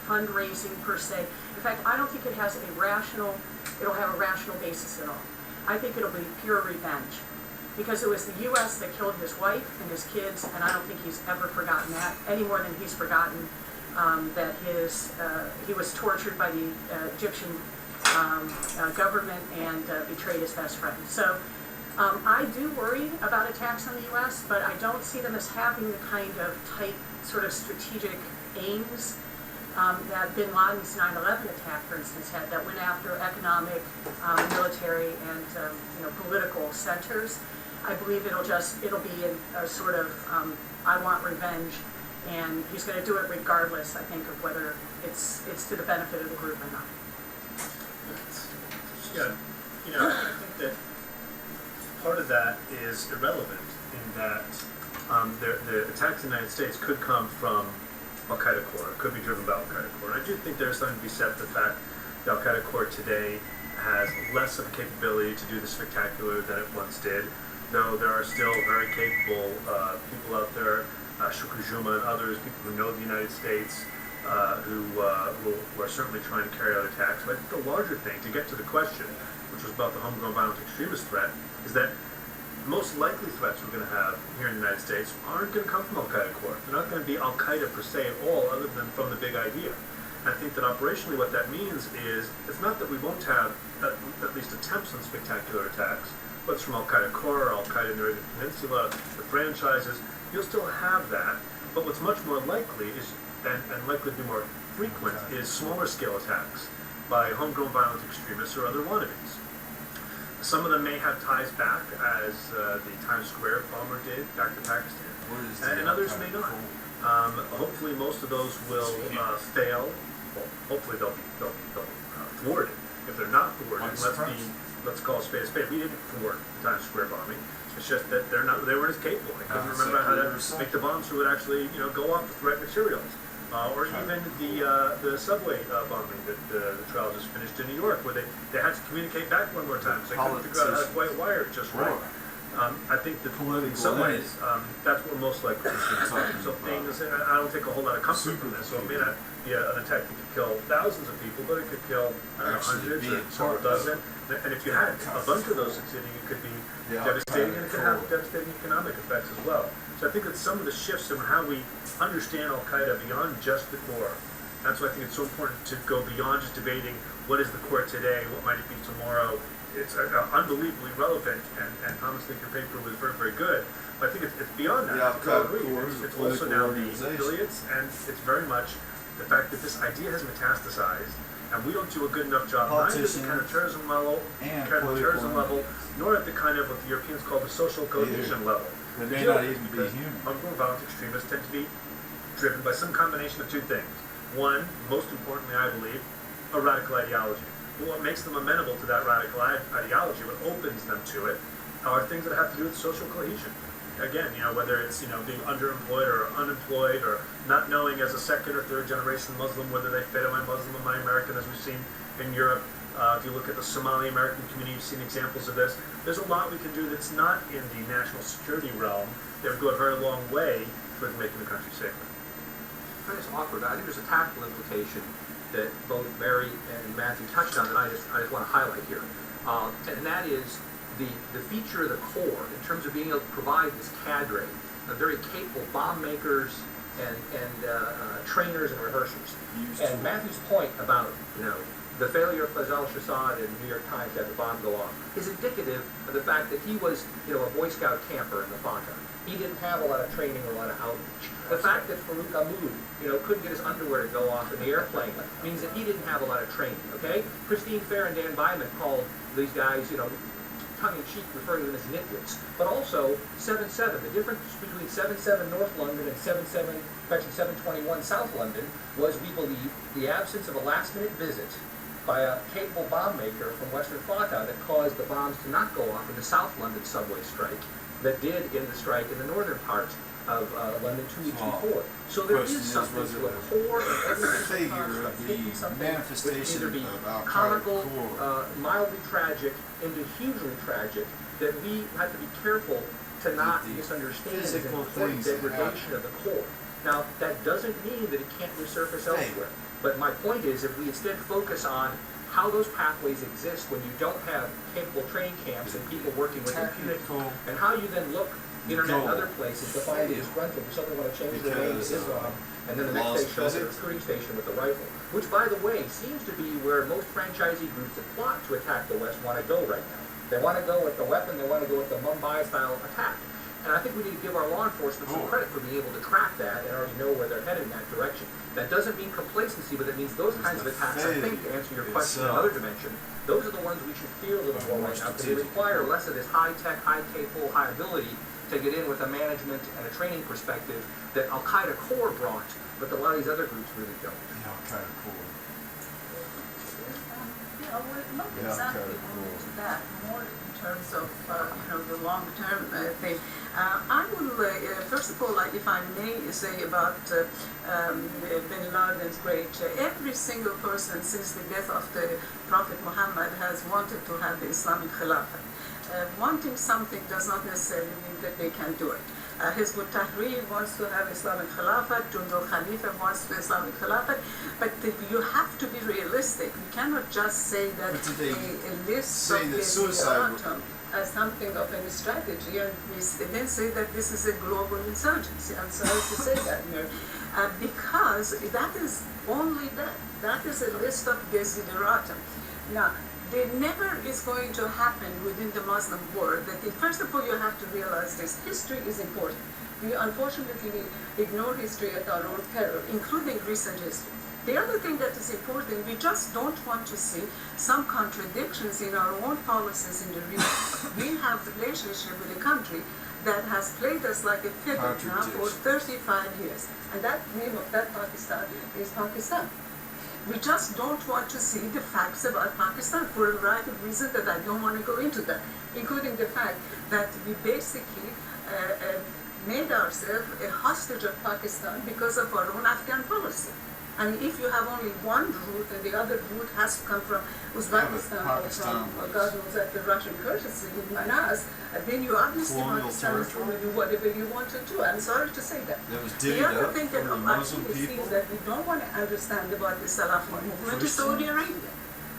fundraising per se. In fact, I don't think it'll have a rational basis at all. I think it'll be pure revenge. Because it was the U.S. that killed his wife and his kids, and I don't think he's ever forgotten that, any more than he's forgotten that he was tortured by the Egyptian government and betrayed his best friend. So I do worry about attacks on the U.S., but I don't see them as having the kind of tight sort of strategic aims that bin Laden's 9/11 attack, for instance, had, that went after economic, military, and political centers. I believe it'll be a sort of, I want revenge, and he's going to do it regardless, I think, of whether it's to the benefit of the group or not. Yeah, I think that part of that is irrelevant in that the attacks in the United States could come from al-Qaeda core, it could be driven by al-Qaeda core. And I do think there's something to be said for the fact the al-Qaeda core today has less of a capability to do the spectacular than it once did, though there are still very capable people out there, Shukri Juma and others, people who know the United States, who are certainly trying to carry out attacks. But I think the larger thing, to get to the question, which was about the homegrown violent extremist threat, is that the most likely threats we're going to have here in the United States aren't going to come from al-Qaeda core. They're not going to be al-Qaeda per se at all, other than from the big idea. I think that operationally what that means is, it's not that we won't have at least attempts on spectacular attacks, whether it's from al-Qaeda core, al-Qaeda in the Arabian Peninsula, the franchises, you'll still have that. But what's much more likely is, and likely to be more frequent, is smaller scale attacks by homegrown violent extremists or other wannabes. Some of them may have ties back, as the Times Square bomber did, back to Pakistan, and others may not. Hopefully most of those will fail. Well, hopefully they'll be thwarted. If they're not thwarted, let's call a spade a spade. We didn't thwart the Times Square bombing. It's just that they weren't as capable. They couldn't remember how to make the bombs who would actually go off the threat materials. Or even the subway bombing that the trial just finished in New York, where they had to communicate back one more time. So they couldn't figure out how to quite wire it just right. I think that in some ways, that's what we're most likely to see. So things, I don't take a whole lot of comfort from this. So it may not be an attack that could kill thousands of people, but it could kill hundreds or several dozen. And if you had a bunch of those succeeding, it could be devastating, and it could have devastating economic effects as well. So I think that some of the shifts in how we understand al-Qaeda beyond just the core, that's why I think it's so important to go beyond just debating what is the core today, what might it be tomorrow. It's unbelievably relevant, and Thomas, I think your paper was very, very good. But I think it's beyond that. It's also now the affiliates, and it's very much the fact that this idea has metastasized, And we don't do a good enough job, neither at the counterterrorism level, nor at the kind of what the Europeans call the social cohesion level. They may not even be human. Homegrown violent extremists tend to be driven by some combination of two things. One, most importantly, I believe, a radical ideology. But what makes them amenable to that radical ideology, what opens them to it, are things that have to do with social cohesion. Again, whether it's, being underemployed or unemployed, or not knowing as a second or third generation Muslim whether they fit, am I Muslim, am I American, as we've seen in Europe. If you look at the Somali American community, you've seen examples of this. There's a lot we can do that's not in the national security realm that would go a very long way towards making the country safer. I just offered, I think there's a tactical implication that both Mary and Matthew touched on that I just want to highlight here. And that is the feature of the Corps in terms of being able to provide this cadre of very capable bomb makers and trainers and rehearsers. And Matthew's point about, the failure of Fazal Shahzad in the New York Times to have the bomb go off is indicative of the fact that he was, a Boy Scout camper in the Fatah. He didn't have a lot of training or a lot of outreach. The fact that Farouk Ahmoud, couldn't get his underwear to go off in the airplane means that he didn't have a lot of training, okay? Christine Fair and Dan Byman called these guys, tongue-in-cheek, referring to them as nitwits. But also, 7-7, the difference between 7-7 North London and 721 South London was, we believe, the absence of a last-minute visit by a capable bomb maker from Western Fatah that caused the bombs to not go off in the South London subway strike that did in the strike in the northern parts of London 2 weeks before. So there is something to a core of everything manifestation either be of Al-Qaeda comical, core. Mildly tragic, into hugely tragic, that we have to be careful to not misunderstand as an important degradation of the core. Now, that doesn't mean that it can't resurface elsewhere. But my point is, if we instead focus on how those pathways exist when you don't have capable training camps and people working with impunity, and how you then look internet and other places to find the disgruntled or something want to change their name to Islam, and then the next day show up at a recruiting station with a rifle, which, by the way, seems to be where most franchisee groups that plot to attack the West want to go right now. They want to go with the weapon, they want to go with the Mumbai-style attack. And I think we need to give our law enforcement some credit for being able to track that and already know where they're headed in that direction. That doesn't mean complacency, but it means those kinds of attacks, I think, to answer your question in another dimension, those are the ones we should fear a little more right now, because they require less of this high-tech, high-capable, high-ability to get in with a management and a training perspective that Al-Qaeda core brought, but that a lot of these other groups really don't. The Al-Qaeda core. We're not exactly into that, more in terms of, the long-term thing. I will, first of all, if I may say about Bin Laden's great, every single person since the death of the Prophet Muhammad has wanted to have the Islamic Khilafah. Wanting something does not necessarily mean that they can do it. Hizb ut-Tahrir wants to have Islamic Khilafah, Jundul Khalifa wants the Islamic Khilafah, but you have to be realistic. You cannot just say that a list of the as something of a strategy, and then say that this is a global insurgency. I'm sorry to say that, because that is only that. That is a list of desideratum. Now, there never is going to happen within the Muslim world that, first of all, you have to realize this. History is important. We unfortunately ignore history at our own peril, including recent history. The other thing that is important, we just don't want to see some contradictions in our own policies in the region. We have a relationship with a country that has played us like a fiddle now for 35 years. And that name of that Pakistan is Pakistan. We just don't want to see the facts about Pakistan for a variety of reasons that I don't want to go into that, including the fact that we basically made ourselves a hostage of Pakistan because of our own Afghan policy. And if you have only one route and the other route has to come from Uzbekistan or from, God knows, at the Russian courtesy in Manas, then you obviously Pakistan is going to do whatever you want to do. I'm sorry to say that. The other thing that actually seems that we don't want to understand about the Salafi movement is Saudi Arabia.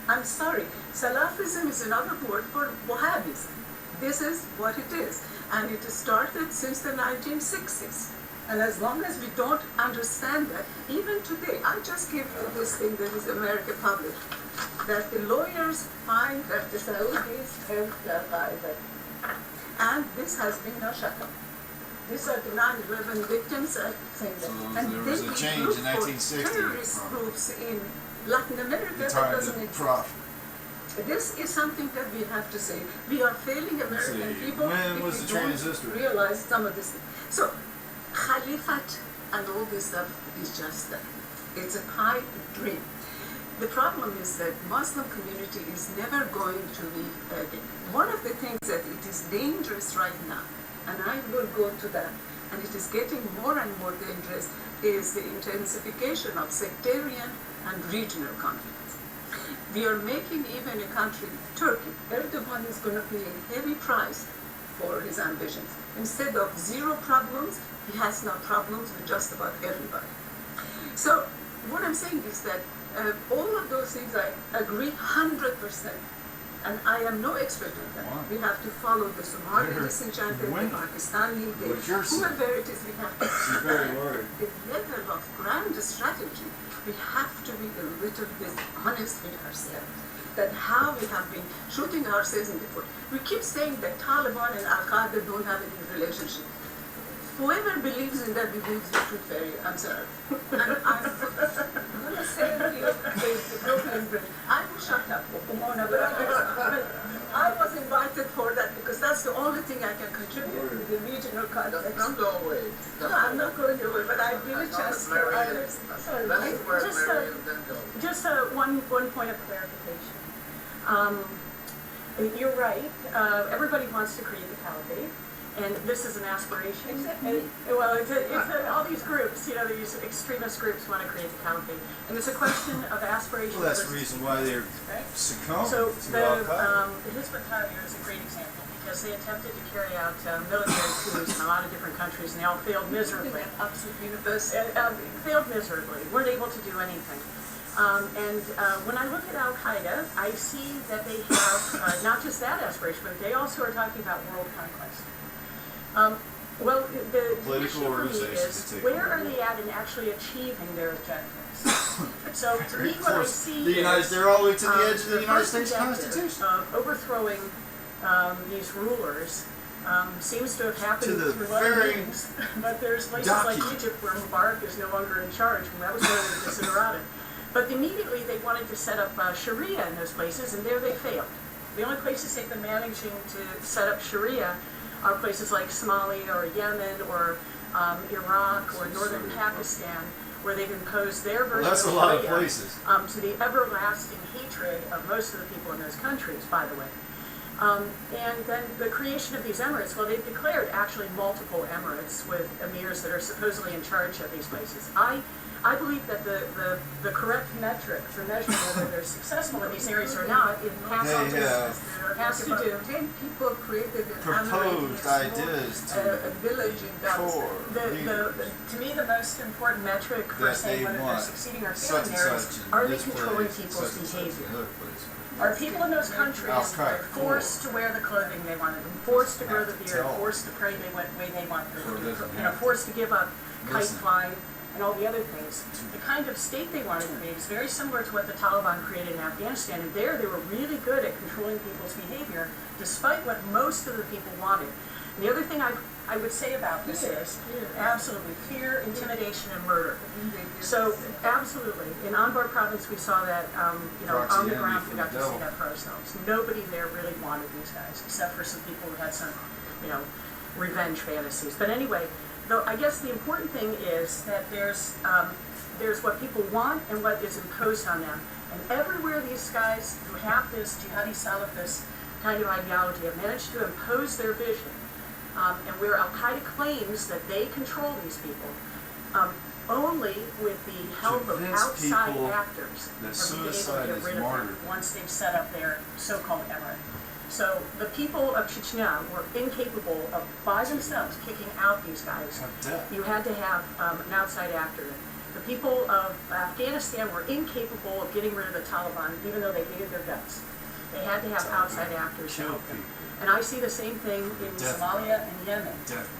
I'm sorry. Salafism is another word for Wahhabism. This is what it is. And it started since the 1960s. And as long as we don't understand that, even today, I just give this thing that is American published, that the lawyers find that the Saudis helped Al-Qaeda. And this has been no shakam. These are the 9/11 victims saying that. And there was a change in 1960. terrorist groups in Latin America, They're that trying doesn't to exist. profit. This is something that we have to say. We are failing American See, people when if was we the don't transistor? realize some of this thing. So, Khalifat and all this stuff is just that. It's a pipe dream. The problem is that Muslim community is never going to be, one of the things that it is dangerous right now, and I will go to that, and it is getting more and more dangerous, is the intensification of sectarian and regional conflicts. We are making even a country, Turkey, Erdogan is going to pay a heavy price for his ambitions. Instead of zero problems, he has now problems with just about everybody. So what I'm saying is that all of those things I agree 100%. And I am no expert on that. We have to follow the Somali disenchanted, the Pakistani, whoever it is, we have to the level of grand strategy. We have to be a little bit honest with ourselves. That how we have been shooting ourselves in the foot. We keep saying that Taliban and Al-Qaeda don't have any relationship. Whoever believes in that believes the truth fairy. I'm sorry. And I'm going to say to you, the Brooklyn Bridge. I will shut up, Pomona, but I was invited for that because that's the only thing I can contribute to the regional context. Don't go away. No, I'm not going away, but I give a chance to others. Sorry, Just one point of clarification. You're right. Everybody wants to create the caliphate. And this is an aspiration. Except me. All these groups, these extremist groups want to create the caliphate. And it's a question of aspiration. Well, that's the reason why they're right? succumbing So to the Al-Qaeda. Hizb ut-Tahrir is a great example because they attempted to carry out military coups in a lot of different countries and they all failed miserably. Absolutely. Failed miserably, weren't able to do anything. When I look at Al-Qaeda, I see that they have not just that aspiration, but they also are talking about world conquest. The Political issue for me organization is to take where over. are they at in actually achieving their objectives? So to me, what I see they're all the way to the edge of the United first States objective Constitution. of overthrowing these rulers seems to have happened To the through other very means. But there's places like document. Egypt where Mubarak is no longer in charge, and that was one of the desiderata. But immediately they wanted to set up Sharia in those places, and there they failed. The only places they've been managing to set up Sharia are places like Somalia or Yemen or Iraq or northern Pakistan, where they've imposed their version That's of a lot of Sharia, places. to the everlasting hatred of most of the people in those countries, by the way. And then the creation of these emirates, well, they've declared actually multiple emirates with emirs that are supposedly in charge of these places. I believe that the correct metric for measuring whether they're successful in these areas or not has to do. 10 people created an Proposed ideas a village in Gaza. To me, the most important metric for that saying they whether they're want succeeding or such failing and there is, such in are they this controlling place, people's such and such in behavior? another place. Are people in those countries Al-Qaeda, forced to wear the clothing they want, forced to grow the beard, Tell. forced to pray the way they want, Or doesn't have forced to give up kite Listen. flying and all the other things? The kind of state they want to create is very similar to what the Taliban created in Afghanistan, and there they were really good at controlling people's behavior, despite what most of the people wanted. And the other thing I would say about this is absolutely fear, intimidation, and murder. So absolutely, in Anbar province we saw that, on the ground we got to see that for ourselves. Nobody there really wanted these guys, except for some people who had some, revenge fantasies. But anyway, though I guess the important thing is that there's what people want and what is imposed on them. And everywhere these guys who have this jihadi Salafist kind of ideology have managed to impose their vision, and where Al-Qaeda claims that they control these people, only with the help of Convince outside people actors that have we been able suicide to get is rid of them martyrdom. once they've set up their so-called emirate. So the people of Chechnya were incapable of, by themselves, kicking out these guys. You had to have an outside actor. The people of Afghanistan were incapable of getting rid of the Taliban, even though they hated their guts. They had to have outside actors to help them. And I see the same thing in Somalia and Yemen,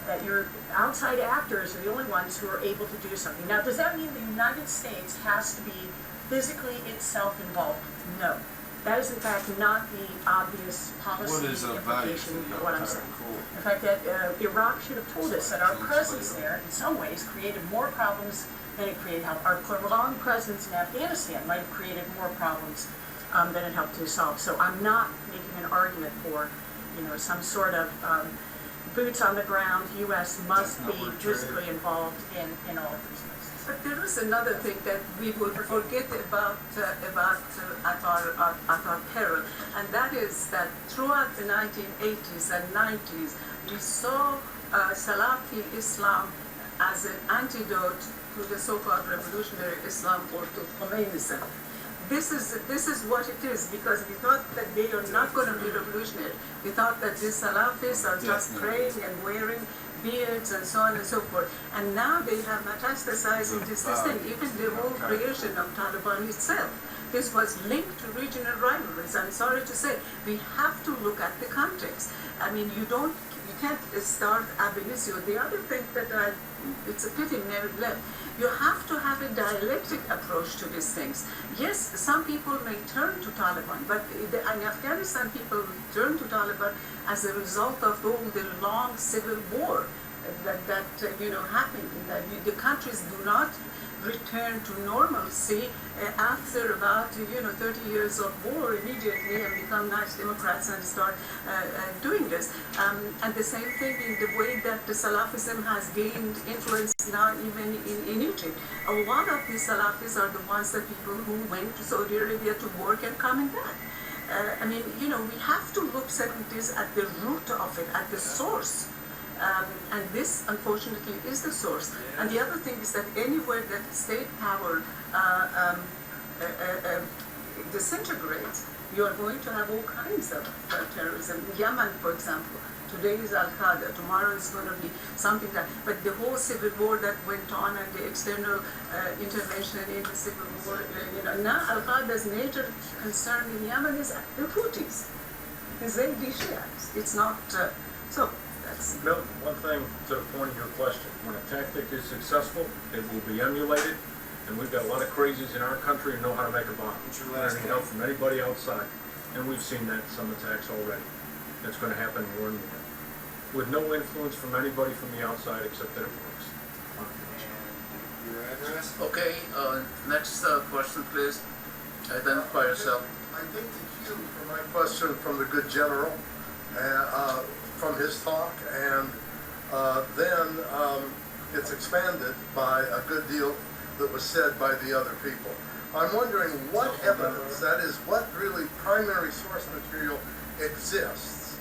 that your outside actors are the only ones who are able to do something. Now, does that mean the United States has to be physically itself involved? No. That is, in fact, not the obvious policy implication of what I'm saying. In fact, that Iraq should have told us that our presence there, in some ways, created more problems than it created help. Our prolonged presence in Afghanistan might have created more problems than it helped to solve. So I'm not making an argument for, some sort of boots on the ground. U.S. must be physically involved in all of these places. But there is another thing that we would forget about Athar Peril, and that is that throughout the 1980s and 90s, we saw Salafi Islam as an antidote to the so-called revolutionary Islam or to Khomeinism. This is what it is, because we thought that they are not going to be revolutionary. We thought that these Salafis are just praying and wearing beards and so on and so forth. And now they have metastasized into this thing, even the whole creation of Taliban itself. This was linked to regional rivalries. I'm sorry to say, we have to look at the context. I mean, you can't start ab initio. The other thing that it's a pity Mary left, you have to have a dialectic approach to these things. Yes, some people may turn to Taliban, but in Afghanistan, people turn to Taliban as a result of all the long civil war that happened. The countries do not return to normalcy after about 30 years of war immediately and become nice Democrats and start doing this. And the same thing in the way that the Salafism has gained influence now even in Egypt. A lot of these Salafis are the ones that people who went to Saudi Arabia to work and coming back. We have to look at this at the root of it, at the source. And this, unfortunately, is the source. And the other thing is that anywhere that state power disintegrates, you are going to have all kinds of terrorism. Yemen, for example, today is Al-Qaeda, tomorrow is going to be something that, but the whole civil war that went on and the external intervention in the civil war, now Al-Qaeda's major concern in Yemen is the Houthis, the Zaydi Shiites. It's not, so. Milton, one thing to the point of your question. When a tactic is successful, it will be emulated, and we've got a lot of crazies in our country who know how to make a bomb. We don't need help from anybody outside, and we've seen that in some attacks already. It's going to happen more and more. With no influence from anybody from the outside except that it works. Your address? Okay, next question, please. Identify yourself. I think the cue for my question from the good general, from his talk, and then it's expanded by a good deal that was said by the other people. I'm wondering what evidence, that is, what really primary source material exists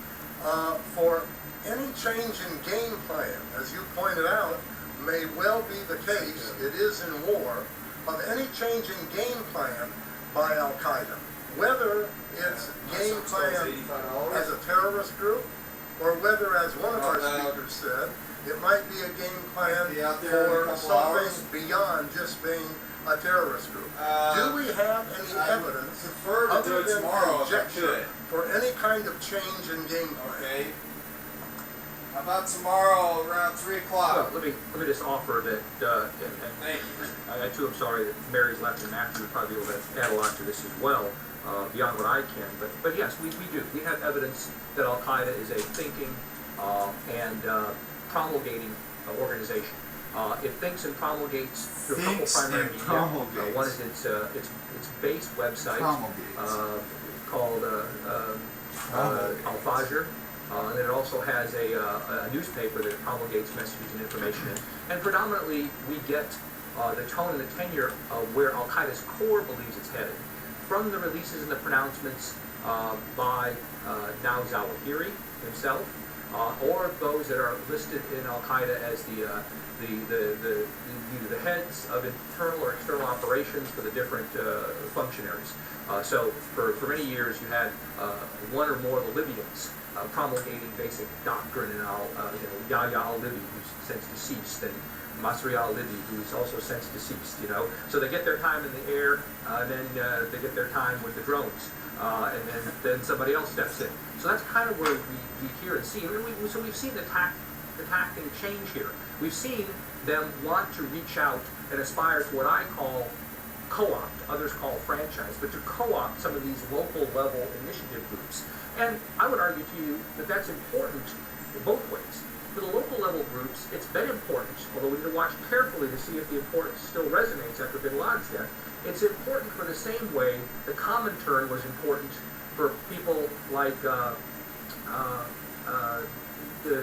for any change in game plan. As you pointed out, may well be the case, it is in war, of any change in game plan by Al-Qaeda. Whether it's game plan as a terrorist group, or whether, as one of our speakers said, it might be a game plan for something beyond just being a terrorist group. Do we have any evidence, other than conjecture, for any kind of change in game plan? Okay. How about tomorrow around 3 o'clock? Well, let me just offer that, Thank you. I too am sorry that Mary's left, and Matthew would probably be able to add a lot to this as well, beyond what I can. But yes, we do. We have evidence that Al-Qaeda is a thinking and promulgating organization. It thinks and promulgates through a couple primary media. One is its base website called Al-Fajr. And then it also has a newspaper that promulgates messages and information in. And predominantly, we get the tone and the tenure of where Al-Qaeda's core believes it's headed from the releases and the pronouncements by now Zawahiri himself, or those that are listed in Al-Qaeda as the heads of internal or external operations for the different functionaries. So for many years, you had one or more of the Libyans promulgating basic doctrine, and Yahya al-Libi, who's since deceased, and Masri al-Libi, who's also since deceased, So they get their time in the air, and then they get their time with the drones, and then somebody else steps in. So that's kind of where we hear and see. So we've seen the tacting change here. We've seen them want to reach out and aspire to what I call co-opt, others call franchise, but to co-opt some of these local level initiative groups. And I would argue to you that that's important in both ways. for the local level groups, it's been important, although we need to watch carefully to see if the importance still resonates after bin Laden's death. It's important for the same way the Comintern was important for people like the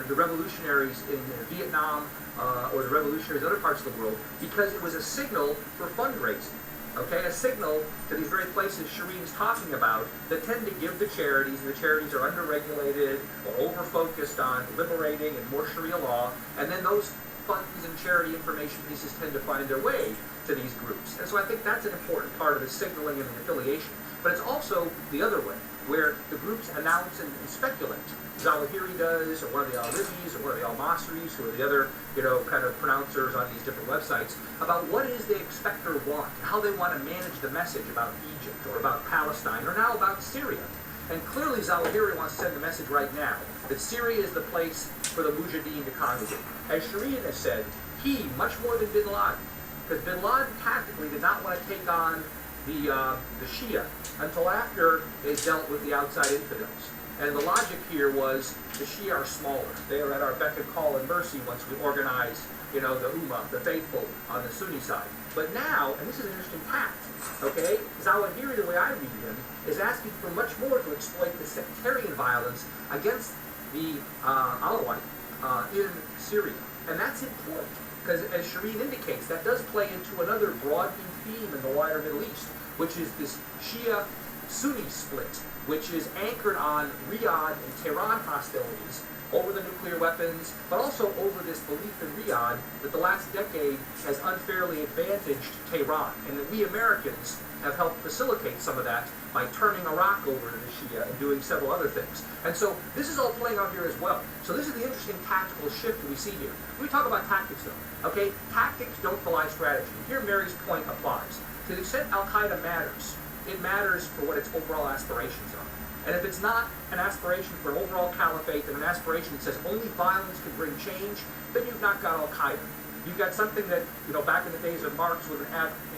revolutionaries in Vietnam or the revolutionaries in other parts of the world, because it was a signal for fundraising. Okay, a signal to these very places Shireen's talking about that tend to give to charities, and the charities are under-regulated or over-focused on liberating and more Sharia law, and then those funds and charity information pieces tend to find their way to these groups. And so I think that's an important part of the signaling and the affiliation. But it's also the other way, where the groups announce and speculate. Zawahiri does, or one of the Al-Ribis, or one of the Al-Masris, who are the other, kind of pronouncers on these different websites, about what it is they expect or want, and how they want to manage the message about Egypt, or about Palestine, or now about Syria. And clearly Zawahiri wants to send the message right now that Syria is the place for the Mujahideen to congregate. As Shireen has said, he, much more than bin Laden, because bin Laden tactically did not want to take on the Shia until after they dealt with the outside infidels. And the logic here was the Shia are smaller. They are at our beck and call and mercy once we organize, the Ummah, the faithful, on the Sunni side. But now, and this is an interesting tact, okay, Zawahiri, the way I read him, is asking for much more to exploit the sectarian violence against the Alawite in Syria. And that's important, because as Shireen indicates, that does play into another broadening theme in the wider Middle East, which is this Shia-Sunni split, which is anchored on Riyadh and Tehran hostilities over the nuclear weapons, but also over this belief in Riyadh that the last decade has unfairly advantaged Tehran, and that we Americans have helped facilitate some of that by turning Iraq over to the Shia and doing several other things. And so this is all playing out here as well. So this is the interesting tactical shift that we see here. We talk about tactics though, okay? Tactics don't belie strategy. Here Mary's point applies. To the extent Al-Qaeda matters, it matters for what its overall aspirations are. And if it's not an aspiration for an overall caliphate and an aspiration that says only violence can bring change, then you've not got Al-Qaeda. You've got something that, back in the days of Marx was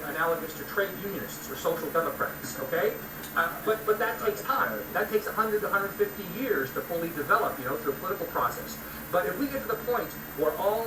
analogous to trade unionists or social democrats, okay? But that takes time. That takes 100 to 150 years to fully develop, through a political process. But if we get to the point where all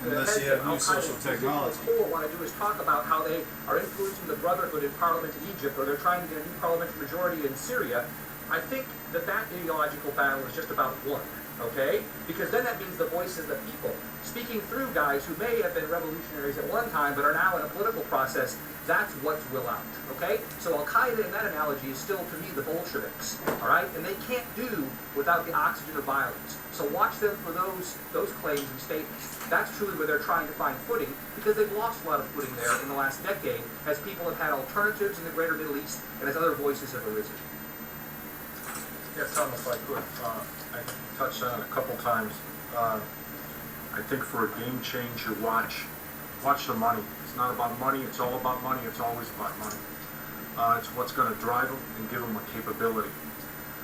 unless you have new social technology, want to do is talk about how they are influencing the Brotherhood in parliament in Egypt, or they're trying to get a new parliamentary majority in Syria, I think that ideological battle is just about won, okay? Because then that means the voices of the people, speaking through guys who may have been revolutionaries at one time but are now in a political process, that's what's will out, okay? So Al-Qaeda in that analogy is still, to me, the Bolsheviks, all right? And they can't do without the oxygen of violence. So watch them for those claims and statements. That's truly where they're trying to find footing, because they've lost a lot of footing there in the last decade as people have had alternatives in the greater Middle East and as other voices have arisen. Yeah, Tom, if I could, I touched on it a couple times. I think for a game changer, watch the money. It's not about money, it's all about money, it's always about money. It's what's going to drive them and give them a capability.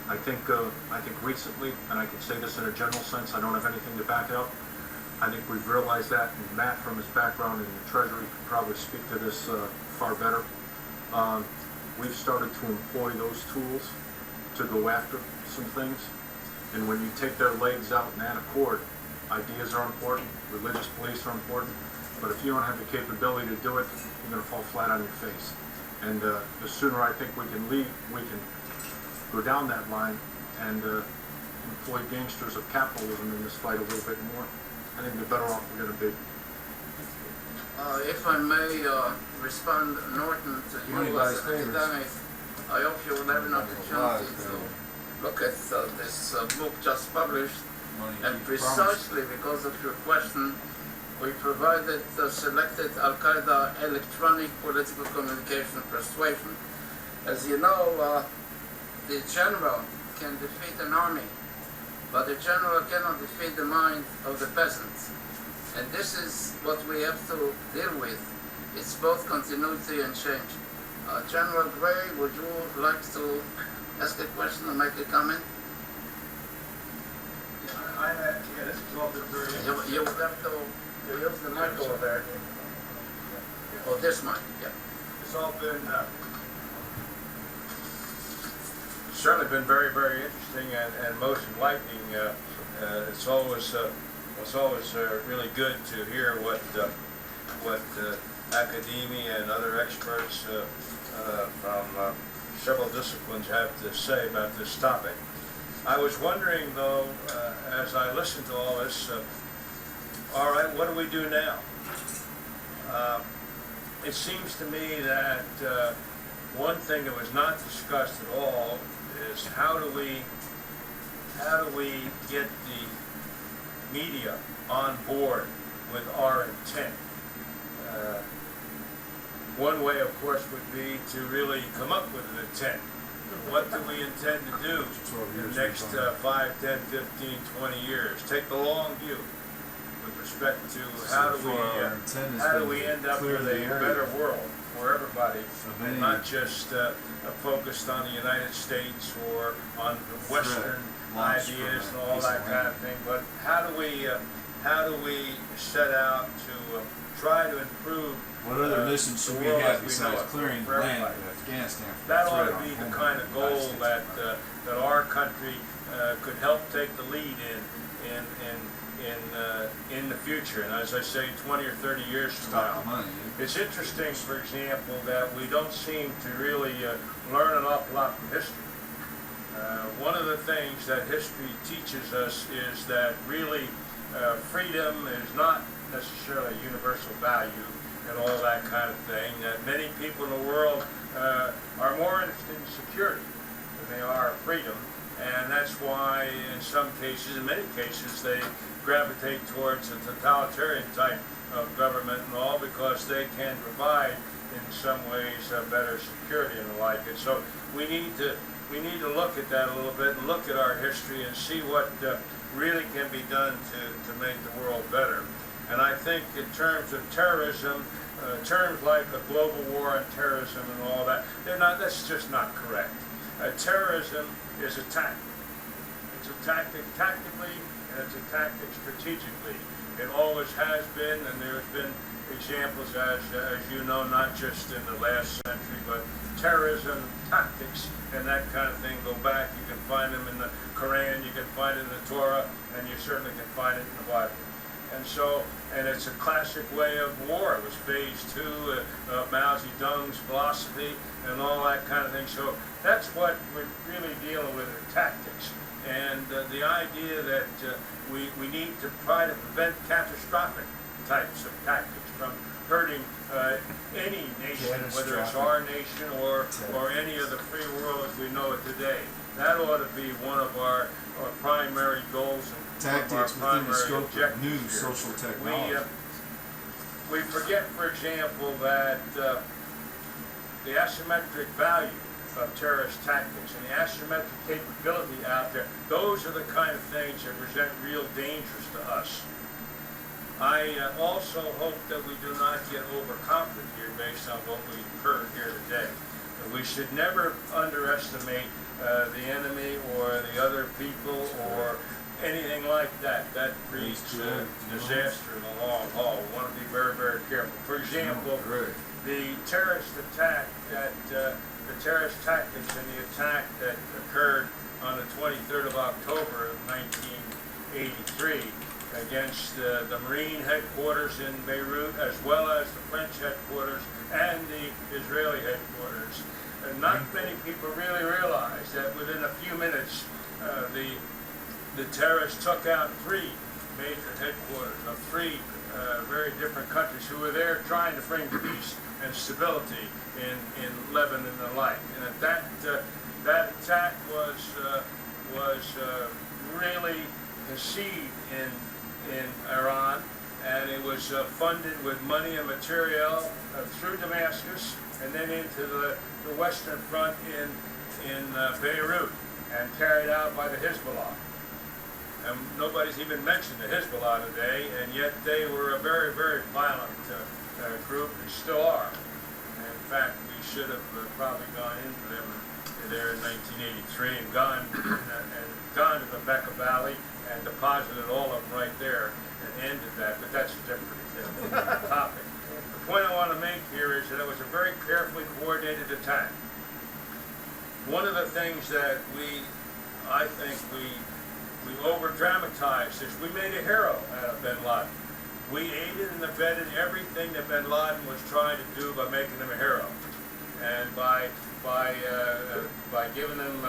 I think recently, and I can say this in a general sense, I don't have anything to back it up, I think we've realized that, and Matt, from his background in the Treasury, could probably speak to this far better. We've started to employ those tools to go after some things, and when you take their legs out and add a cord, ideas are important, religious beliefs are important, but if you don't have the capability to do it, you're going to fall flat on your face. And the sooner I think we can go down that line and employ gangsters of capitalism in this fight a little bit more, I think the better off we're going to be. If I may respond, Norton, to you as an academic, I hope you will have an opportunity to look at this book just published, and precisely because of your question, we provided selected Al-Qaeda electronic political communication persuasion. As you know, the general can defeat an army, but the general cannot defeat the mind of the peasants. And this is what we have to deal with. It's both continuity and change. General Gray, would you like to ask a question or make a comment? This is all been very You would have to use the mic over there. Or this mic, yeah. It's all been certainly been very, very interesting and most enlightening. It's always really good to hear what academia and other experts from several disciplines have to say about this topic. I was wondering, though, as I listened to all this, all right, what do we do now? It seems to me that one thing that was not discussed at all is how do we get the media on board with our intent? One way, of course, would be to really come up with an intent. What do we intend to do in the next 5, 10, 15, 20 years? Take the long view with respect to how do we end up with a better world for everybody, not just focused on the United States or on the Western ideas and all that kind of thing, but how do we set out to try to improve what other missions should we have besides clearing the land of Afghanistan? That ought to be the kind of goal that our country could help take the lead in the future. And as I say, 20 or 30 years from now, it's interesting, for example, that we don't seem to really learn an awful lot from history. One of the things that history teaches us is that really freedom is not necessarily a universal value and all that kind of thing, that many people in the world are more interested in security than they are freedom, and that's why in some cases, in many cases, they gravitate towards a totalitarian type of government and all, because they can provide in some ways better security and the like. And so we need to look at that a little bit and look at our history and see what really can be done to make the world better. And I think in terms of terrorism, terms like a global war on terrorism and all that, that's just not correct. Terrorism is a tactic. It's a tactic tactically, and it's a tactic strategically. It always has been, and there's been examples, as you know, not just in the last century, but terrorism tactics and that kind of thing go back. You can find them in the Quran, you can find it in the Torah, and you certainly can find it in the Bible. And it's a classic way of war. It was phase 2 of Mao Zedong's philosophy and all that kind of thing. So that's what we're really dealing with, are tactics. And the idea that we need to try to prevent catastrophic types of tactics from hurting any nation, whether it's our nation or any of the free world as we know it today. That ought to be one of our primary goals and tactics within the scope of new social technology. We forget, for example, that the asymmetric value of terrorist tactics and the asymmetric capability out there, those are the kind of things that present real dangers to us. I also hope that we do not get overconfident here based on what we've heard here today. And we should never underestimate the enemy or the other people or anything like that. That breeds disaster in the long haul. We want to be very, very careful. For example, the terrorist attack the terrorist tactics and the attack that occurred on the 23rd of October of 1983 against the Marine headquarters in Beirut, as well as the French headquarters and the Israeli headquarters. And not many people really realize that within a few minutes, the terrorists took out 3 major headquarters of 3 very different countries who were there trying to bring peace and stability in Lebanon and the like. And that attack was really conceived in Iran, and it was funded with money and material through Damascus and then into the Western Front in Beirut and carried out by the Hezbollah. And nobody's even mentioned the Hezbollah today, and yet they were a very, very violent group and still are. And in fact, we should have probably gone into them there in 1983 and gone to the Bekaa Valley and deposited all of them right there and ended that, but that's a different topic. The point I want to make here is that it was a very carefully coordinated attack. one of the things that I think we over-dramatized is we made a hero out of bin Laden. We aided and abetted everything that bin Laden was trying to do by making him a hero. And by giving him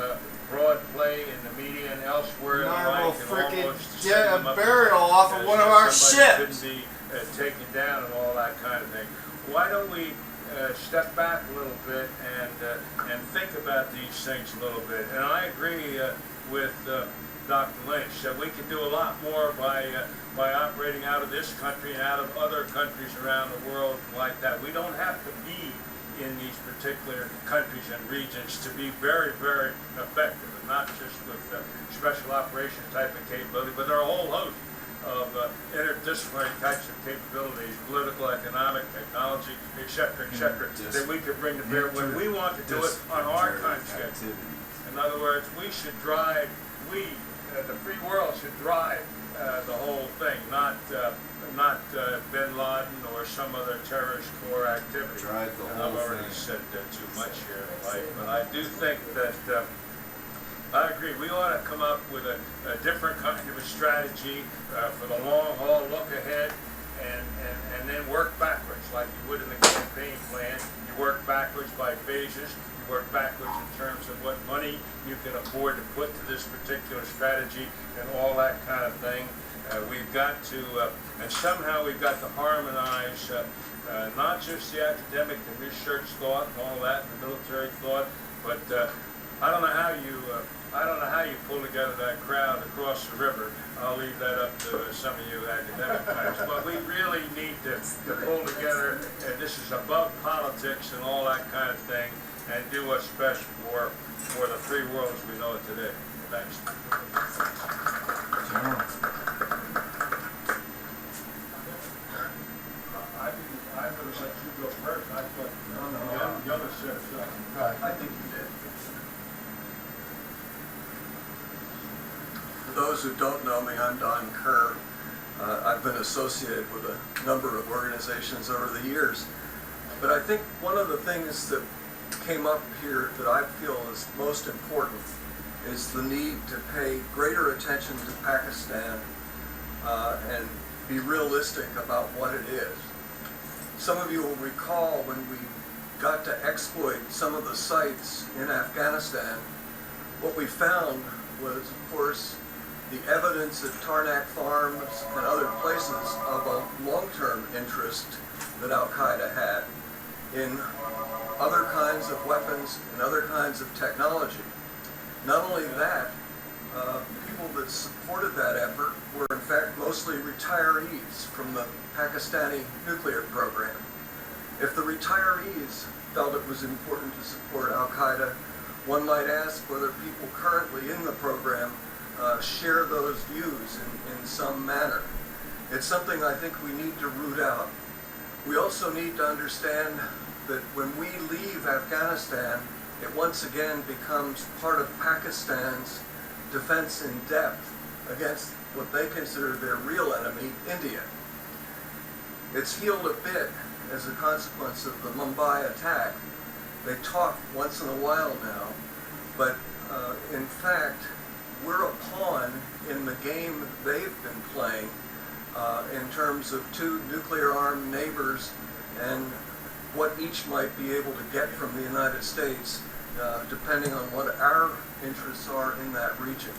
broad play in the media and elsewhere, And the I will like, and frickin' almost get setting a him up burial off of as one of our somebody ships. couldn't be taken down and all that kind of thing. Why don't we step back a little bit and think about these things a little bit? And I agree with Dr. Lynch that we can do a lot more by operating out of this country and out of other countries around the world like that. We don't have to be in these particular countries and regions to be very, very effective, and not just with special operations type of capability, but there are a whole host of interdisciplinary types of capabilities, political, economic, technology, et cetera, that we could bring to bear when we want to do it on our time schedule. In other words, we should drive, the free world should drive the whole thing, not bin Laden or some other terrorist core activity. Drive the And whole I've already thing. said too much here, but I do think that I agree. We ought to come up with a different kind of a strategy for the long haul, look ahead, and then work backwards, like you would in the campaign plan. You work backwards by phases. You work backwards in terms of what money you can afford to put to this particular strategy and all that kind of thing. We've got to, and somehow we've got to harmonize not just the academic and research thought and all that, and the military thought, but I don't know how you pull together that crowd across the river. I'll leave that up to some of you academic types. But we really need to pull together, and this is above politics and all that kind of thing, and do what's best for the free world as we know it today. Thanks. General. I would have let you go first. I thought the other said something. Right, I think you did. For those who don't know me, I'm Don Kerr. I've been associated with a number of organizations over the years. But I think one of the things that came up here that I feel is most important is the need to pay greater attention to Pakistan and be realistic about what it is. Some of you will recall when we got to exploit some of the sites in Afghanistan, what we found was, of course, the evidence at Tarnak Farms and other places of a long-term interest that Al-Qaeda had in other kinds of weapons and other kinds of technology. Not only that, people that supported that effort were in fact mostly retirees from the Pakistani nuclear program. If the retirees felt it was important to support Al-Qaeda, one might ask whether people currently in the program share those views in some manner. It's something I think we need to root out. We also need to understand that when we leave Afghanistan, it once again becomes part of Pakistan's defense in depth against what they consider their real enemy, India. It's healed a bit as a consequence of the Mumbai attack. They talk once in a while now, but in fact, we're a pawn in the game they've been playing in terms of two nuclear-armed neighbors and what each might be able to get from the United States, depending on what our interests are in that region.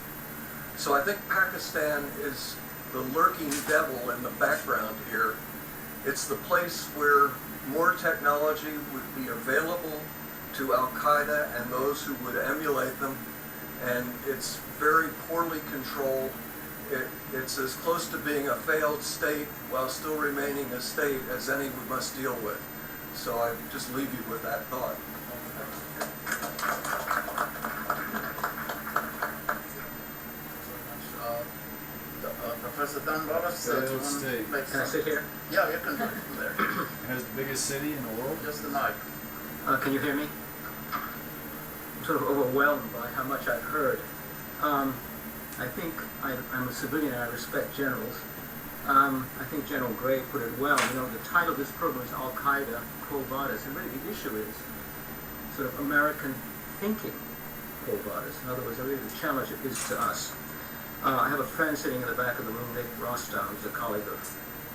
So I think Pakistan is the lurking devil in the background here. It's the place where more technology would be available to Al-Qaeda and those who would emulate them, and it's very poorly controlled. It's as close to being a failed state while still remaining a state as any we must deal with. So I just leave you with that thought. Professor Dunbar, do you want to make Can I sit here? Yeah, you can do it from there. It has the biggest city in the world. Just the mic. Can you hear me? I'm sort of overwhelmed by how much I've heard. I think I'm a civilian and I respect generals. I think General Gray put it well. You know, the title of this program is Al-Qaeda, Quo Vadis, and really the issue is sort of American thinking borders. In other words, really the challenge is to us. I have a friend sitting in the back of the room, Nick Rostow, who's a colleague of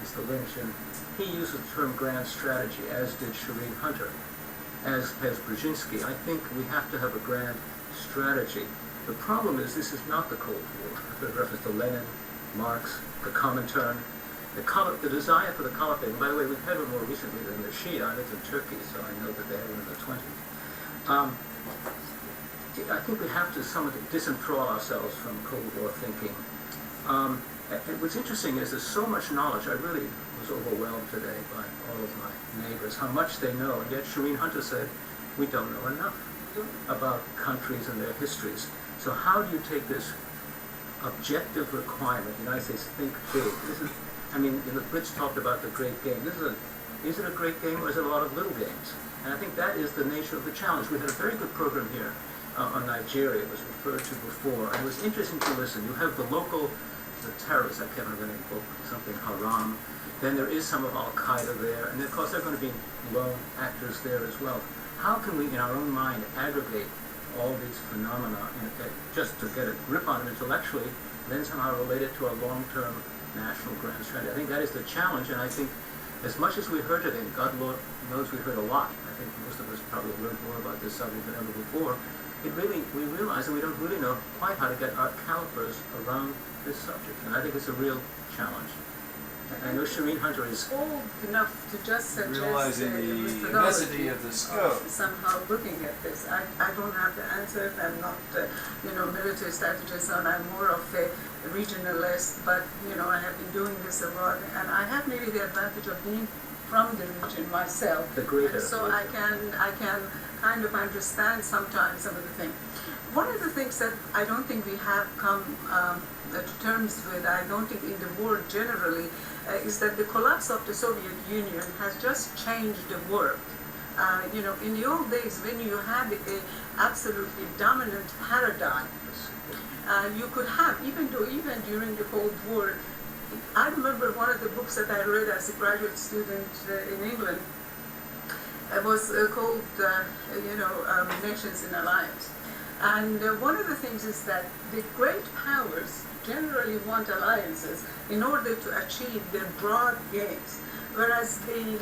Mr. Lynch, and he used the term grand strategy, as did Shireen Hunter, as has Brzezinski. I think we have to have a grand strategy. The problem is this is not the Cold War. I've heard reference to Lenin, Marx, the Comintern, the desire for the caliphate. And by the way, we've had it more recently than the Shia. I lived in Turkey, so I know that they had one in the 20s. I think we have to somewhat disenthrall ourselves from Cold War thinking. And what's interesting is there's so much knowledge. I really was overwhelmed today by all of my neighbors, how much they know, and yet Shireen Hunter said, we don't know enough about countries and their histories. So how do you take this objective requirement, the United States think big? The Brits talked about the great game. Is it a great game or is it a lot of little games? And I think that is the nature of the challenge. We had a very good program here on Nigeria. It was referred to before, and it was interesting to listen. You have the terrorists, I can't remember the name, something Haram. Then there is some of Al-Qaeda there, and of course there are going to be lone actors there as well. How can we, in our own mind, aggregate all these phenomena and just to get a grip on them intellectually, then somehow relate it to a long-term national grand strategy? I think that is the challenge, and I think as much as we heard today, and God knows we heard a lot, I think most of us probably learned more about this subject than ever before, we realize that we don't really know quite how to get our calipers around this subject, and I think it's a real challenge. I know Shireen Hunter is old enough to just suggest realizing the immensity of the scope. Somehow looking at this. I don't have the answer. I'm not, military strategist, and I'm more of a regionalist, but, I have been doing this a lot, and I have maybe the advantage of being from the region myself. The greater. So I can kind of understand sometimes some of the things. One of the things that I don't think we have come to terms with, I don't think in the world generally, is that the collapse of the Soviet Union has just changed the world. In the old days when you had a absolutely dominant paradigm, you could have, even during the Cold War, I remember one of the books that I read as a graduate student in England was called, Nations in Alliance. And one of the things is that the great powers generally want alliances in order to achieve their broad gains, whereas the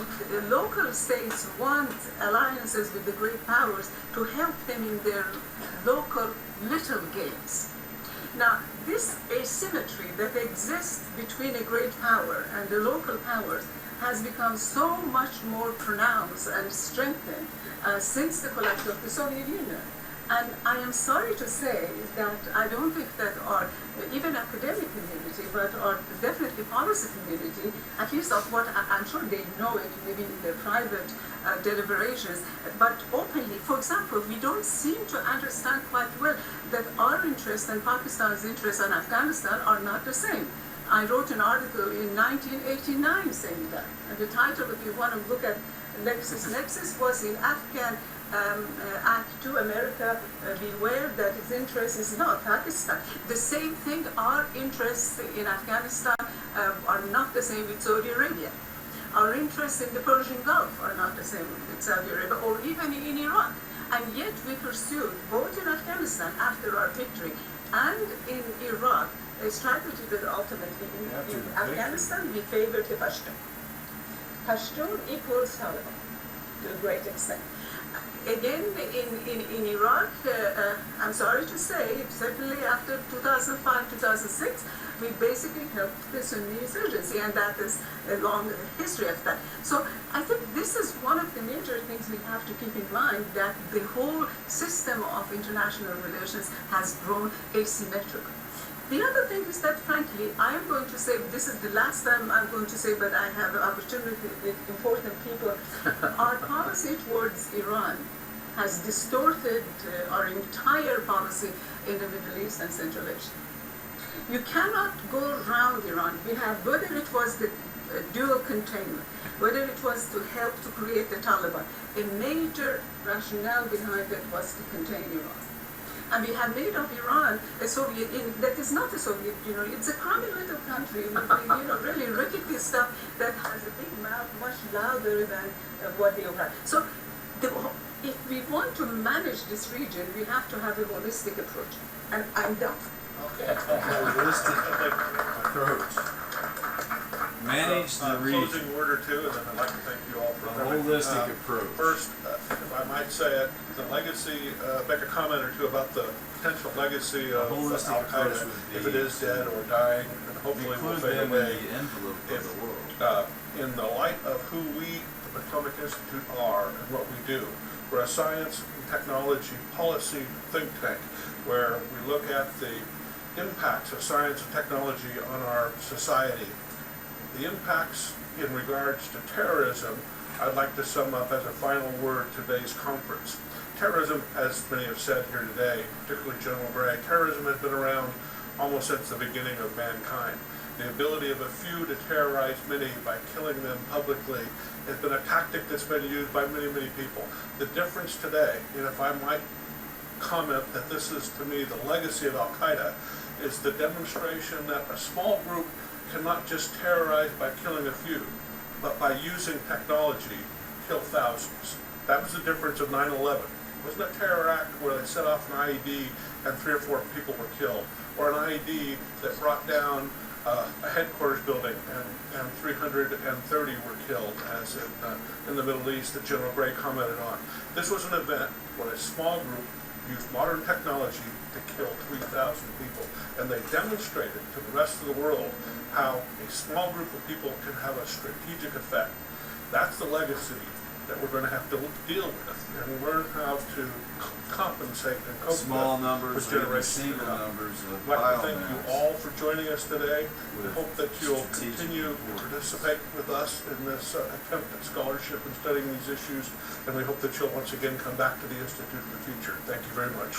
local states want alliances with the great powers to help them in their local little gains. Now, this asymmetry that exists between a great power and the local powers has become so much more pronounced and strengthened since the collapse of the Soviet Union. And I am sorry to say that I don't think that our, even academic community, but our definitely policy community, at least of what I'm sure they know it, maybe in their private deliberations, but openly, for example, we don't seem to understand quite well that our interests and Pakistan's interests and Afghanistan are not the same. I wrote an article in 1989 saying that, and the title, if you want to look at Nexus was in Afghan Act to America, beware that its interest is not Pakistan. The same thing, our interests in Afghanistan are not the same with Saudi Arabia. Our interests in the Persian Gulf are not the same with Saudi Arabia, or even in Iran. And yet we pursued, both in Afghanistan after our victory and in Iraq, a strategy that ultimately in Afghanistan we favored the Pashtun. Pashtun equals Taliban to a great extent. Again, in Iraq, I'm sorry to say, certainly after 2005, 2006, we basically helped the Sunni insurgency, and that is a long history of that. So I think this is one of the major things we have to keep in mind, that the whole system of international relations has grown asymmetrical. The other thing is that, frankly, I am going to say, this is the last time I'm going to say, but I have an opportunity with important people. Our policy towards Iran has distorted our entire policy in the Middle East and Central Asia. You cannot go around Iran. We have, whether it was the dual containment, whether it was to help to create the Taliban, a major rationale behind it was to contain Iran. And we have made of Iran a Soviet Union that is not a Soviet Union. It's a crummy little country with really rickety stuff that has a big mouth, much louder than what they have. So if we want to manage this region, we have to have a holistic approach. And I'm done. A holistic approach. Manage the region. Closing word or two, and then I'd like to thank you all for A coming. holistic approach. First, if I might say it, the legacy, make a comment or two about the potential legacy of holistic Al-Qaeda, approach would be if it is dead or dying, and hopefully will Include fade them away. in the envelope of the world. In the light of who we, the Potomac Institute, are and what we do. We're a science and technology policy think tank where we look at the impacts of science and technology on our society. The impacts in regards to terrorism, I'd like to sum up as a final word today's conference. Terrorism, as many have said here today, particularly General Gray, terrorism has been around almost since the beginning of mankind. The ability of a few to terrorize many by killing them publicly has been a tactic that's been used by many, many people. The difference today, and if I might comment that this is to me the legacy of Al-Qaeda, is the demonstration that a small group cannot just terrorize by killing a few, but by using technology, kill thousands. That was the difference of 9/11. It wasn't a terror act where they set off an IED and 3 or 4 people were killed, or an IED that brought down a headquarters building and 330 were killed, as in the Middle East that General Gray commented on. This was an event where a small group used modern technology to kill 3,000 people, and they demonstrated to the rest of the world how a small group of people can have a strategic effect. That's the legacy that we're going to have to deal with and learn how to compensate and cope Small with numbers, for or even generations to single come. numbers of I'd like to thank you biomass. all for joining us today. We With hope that you'll strategic continue to importance. participate with us in this attempt at scholarship and studying these issues, and we hope that you'll once again come back to the Institute in the future. Thank you very much.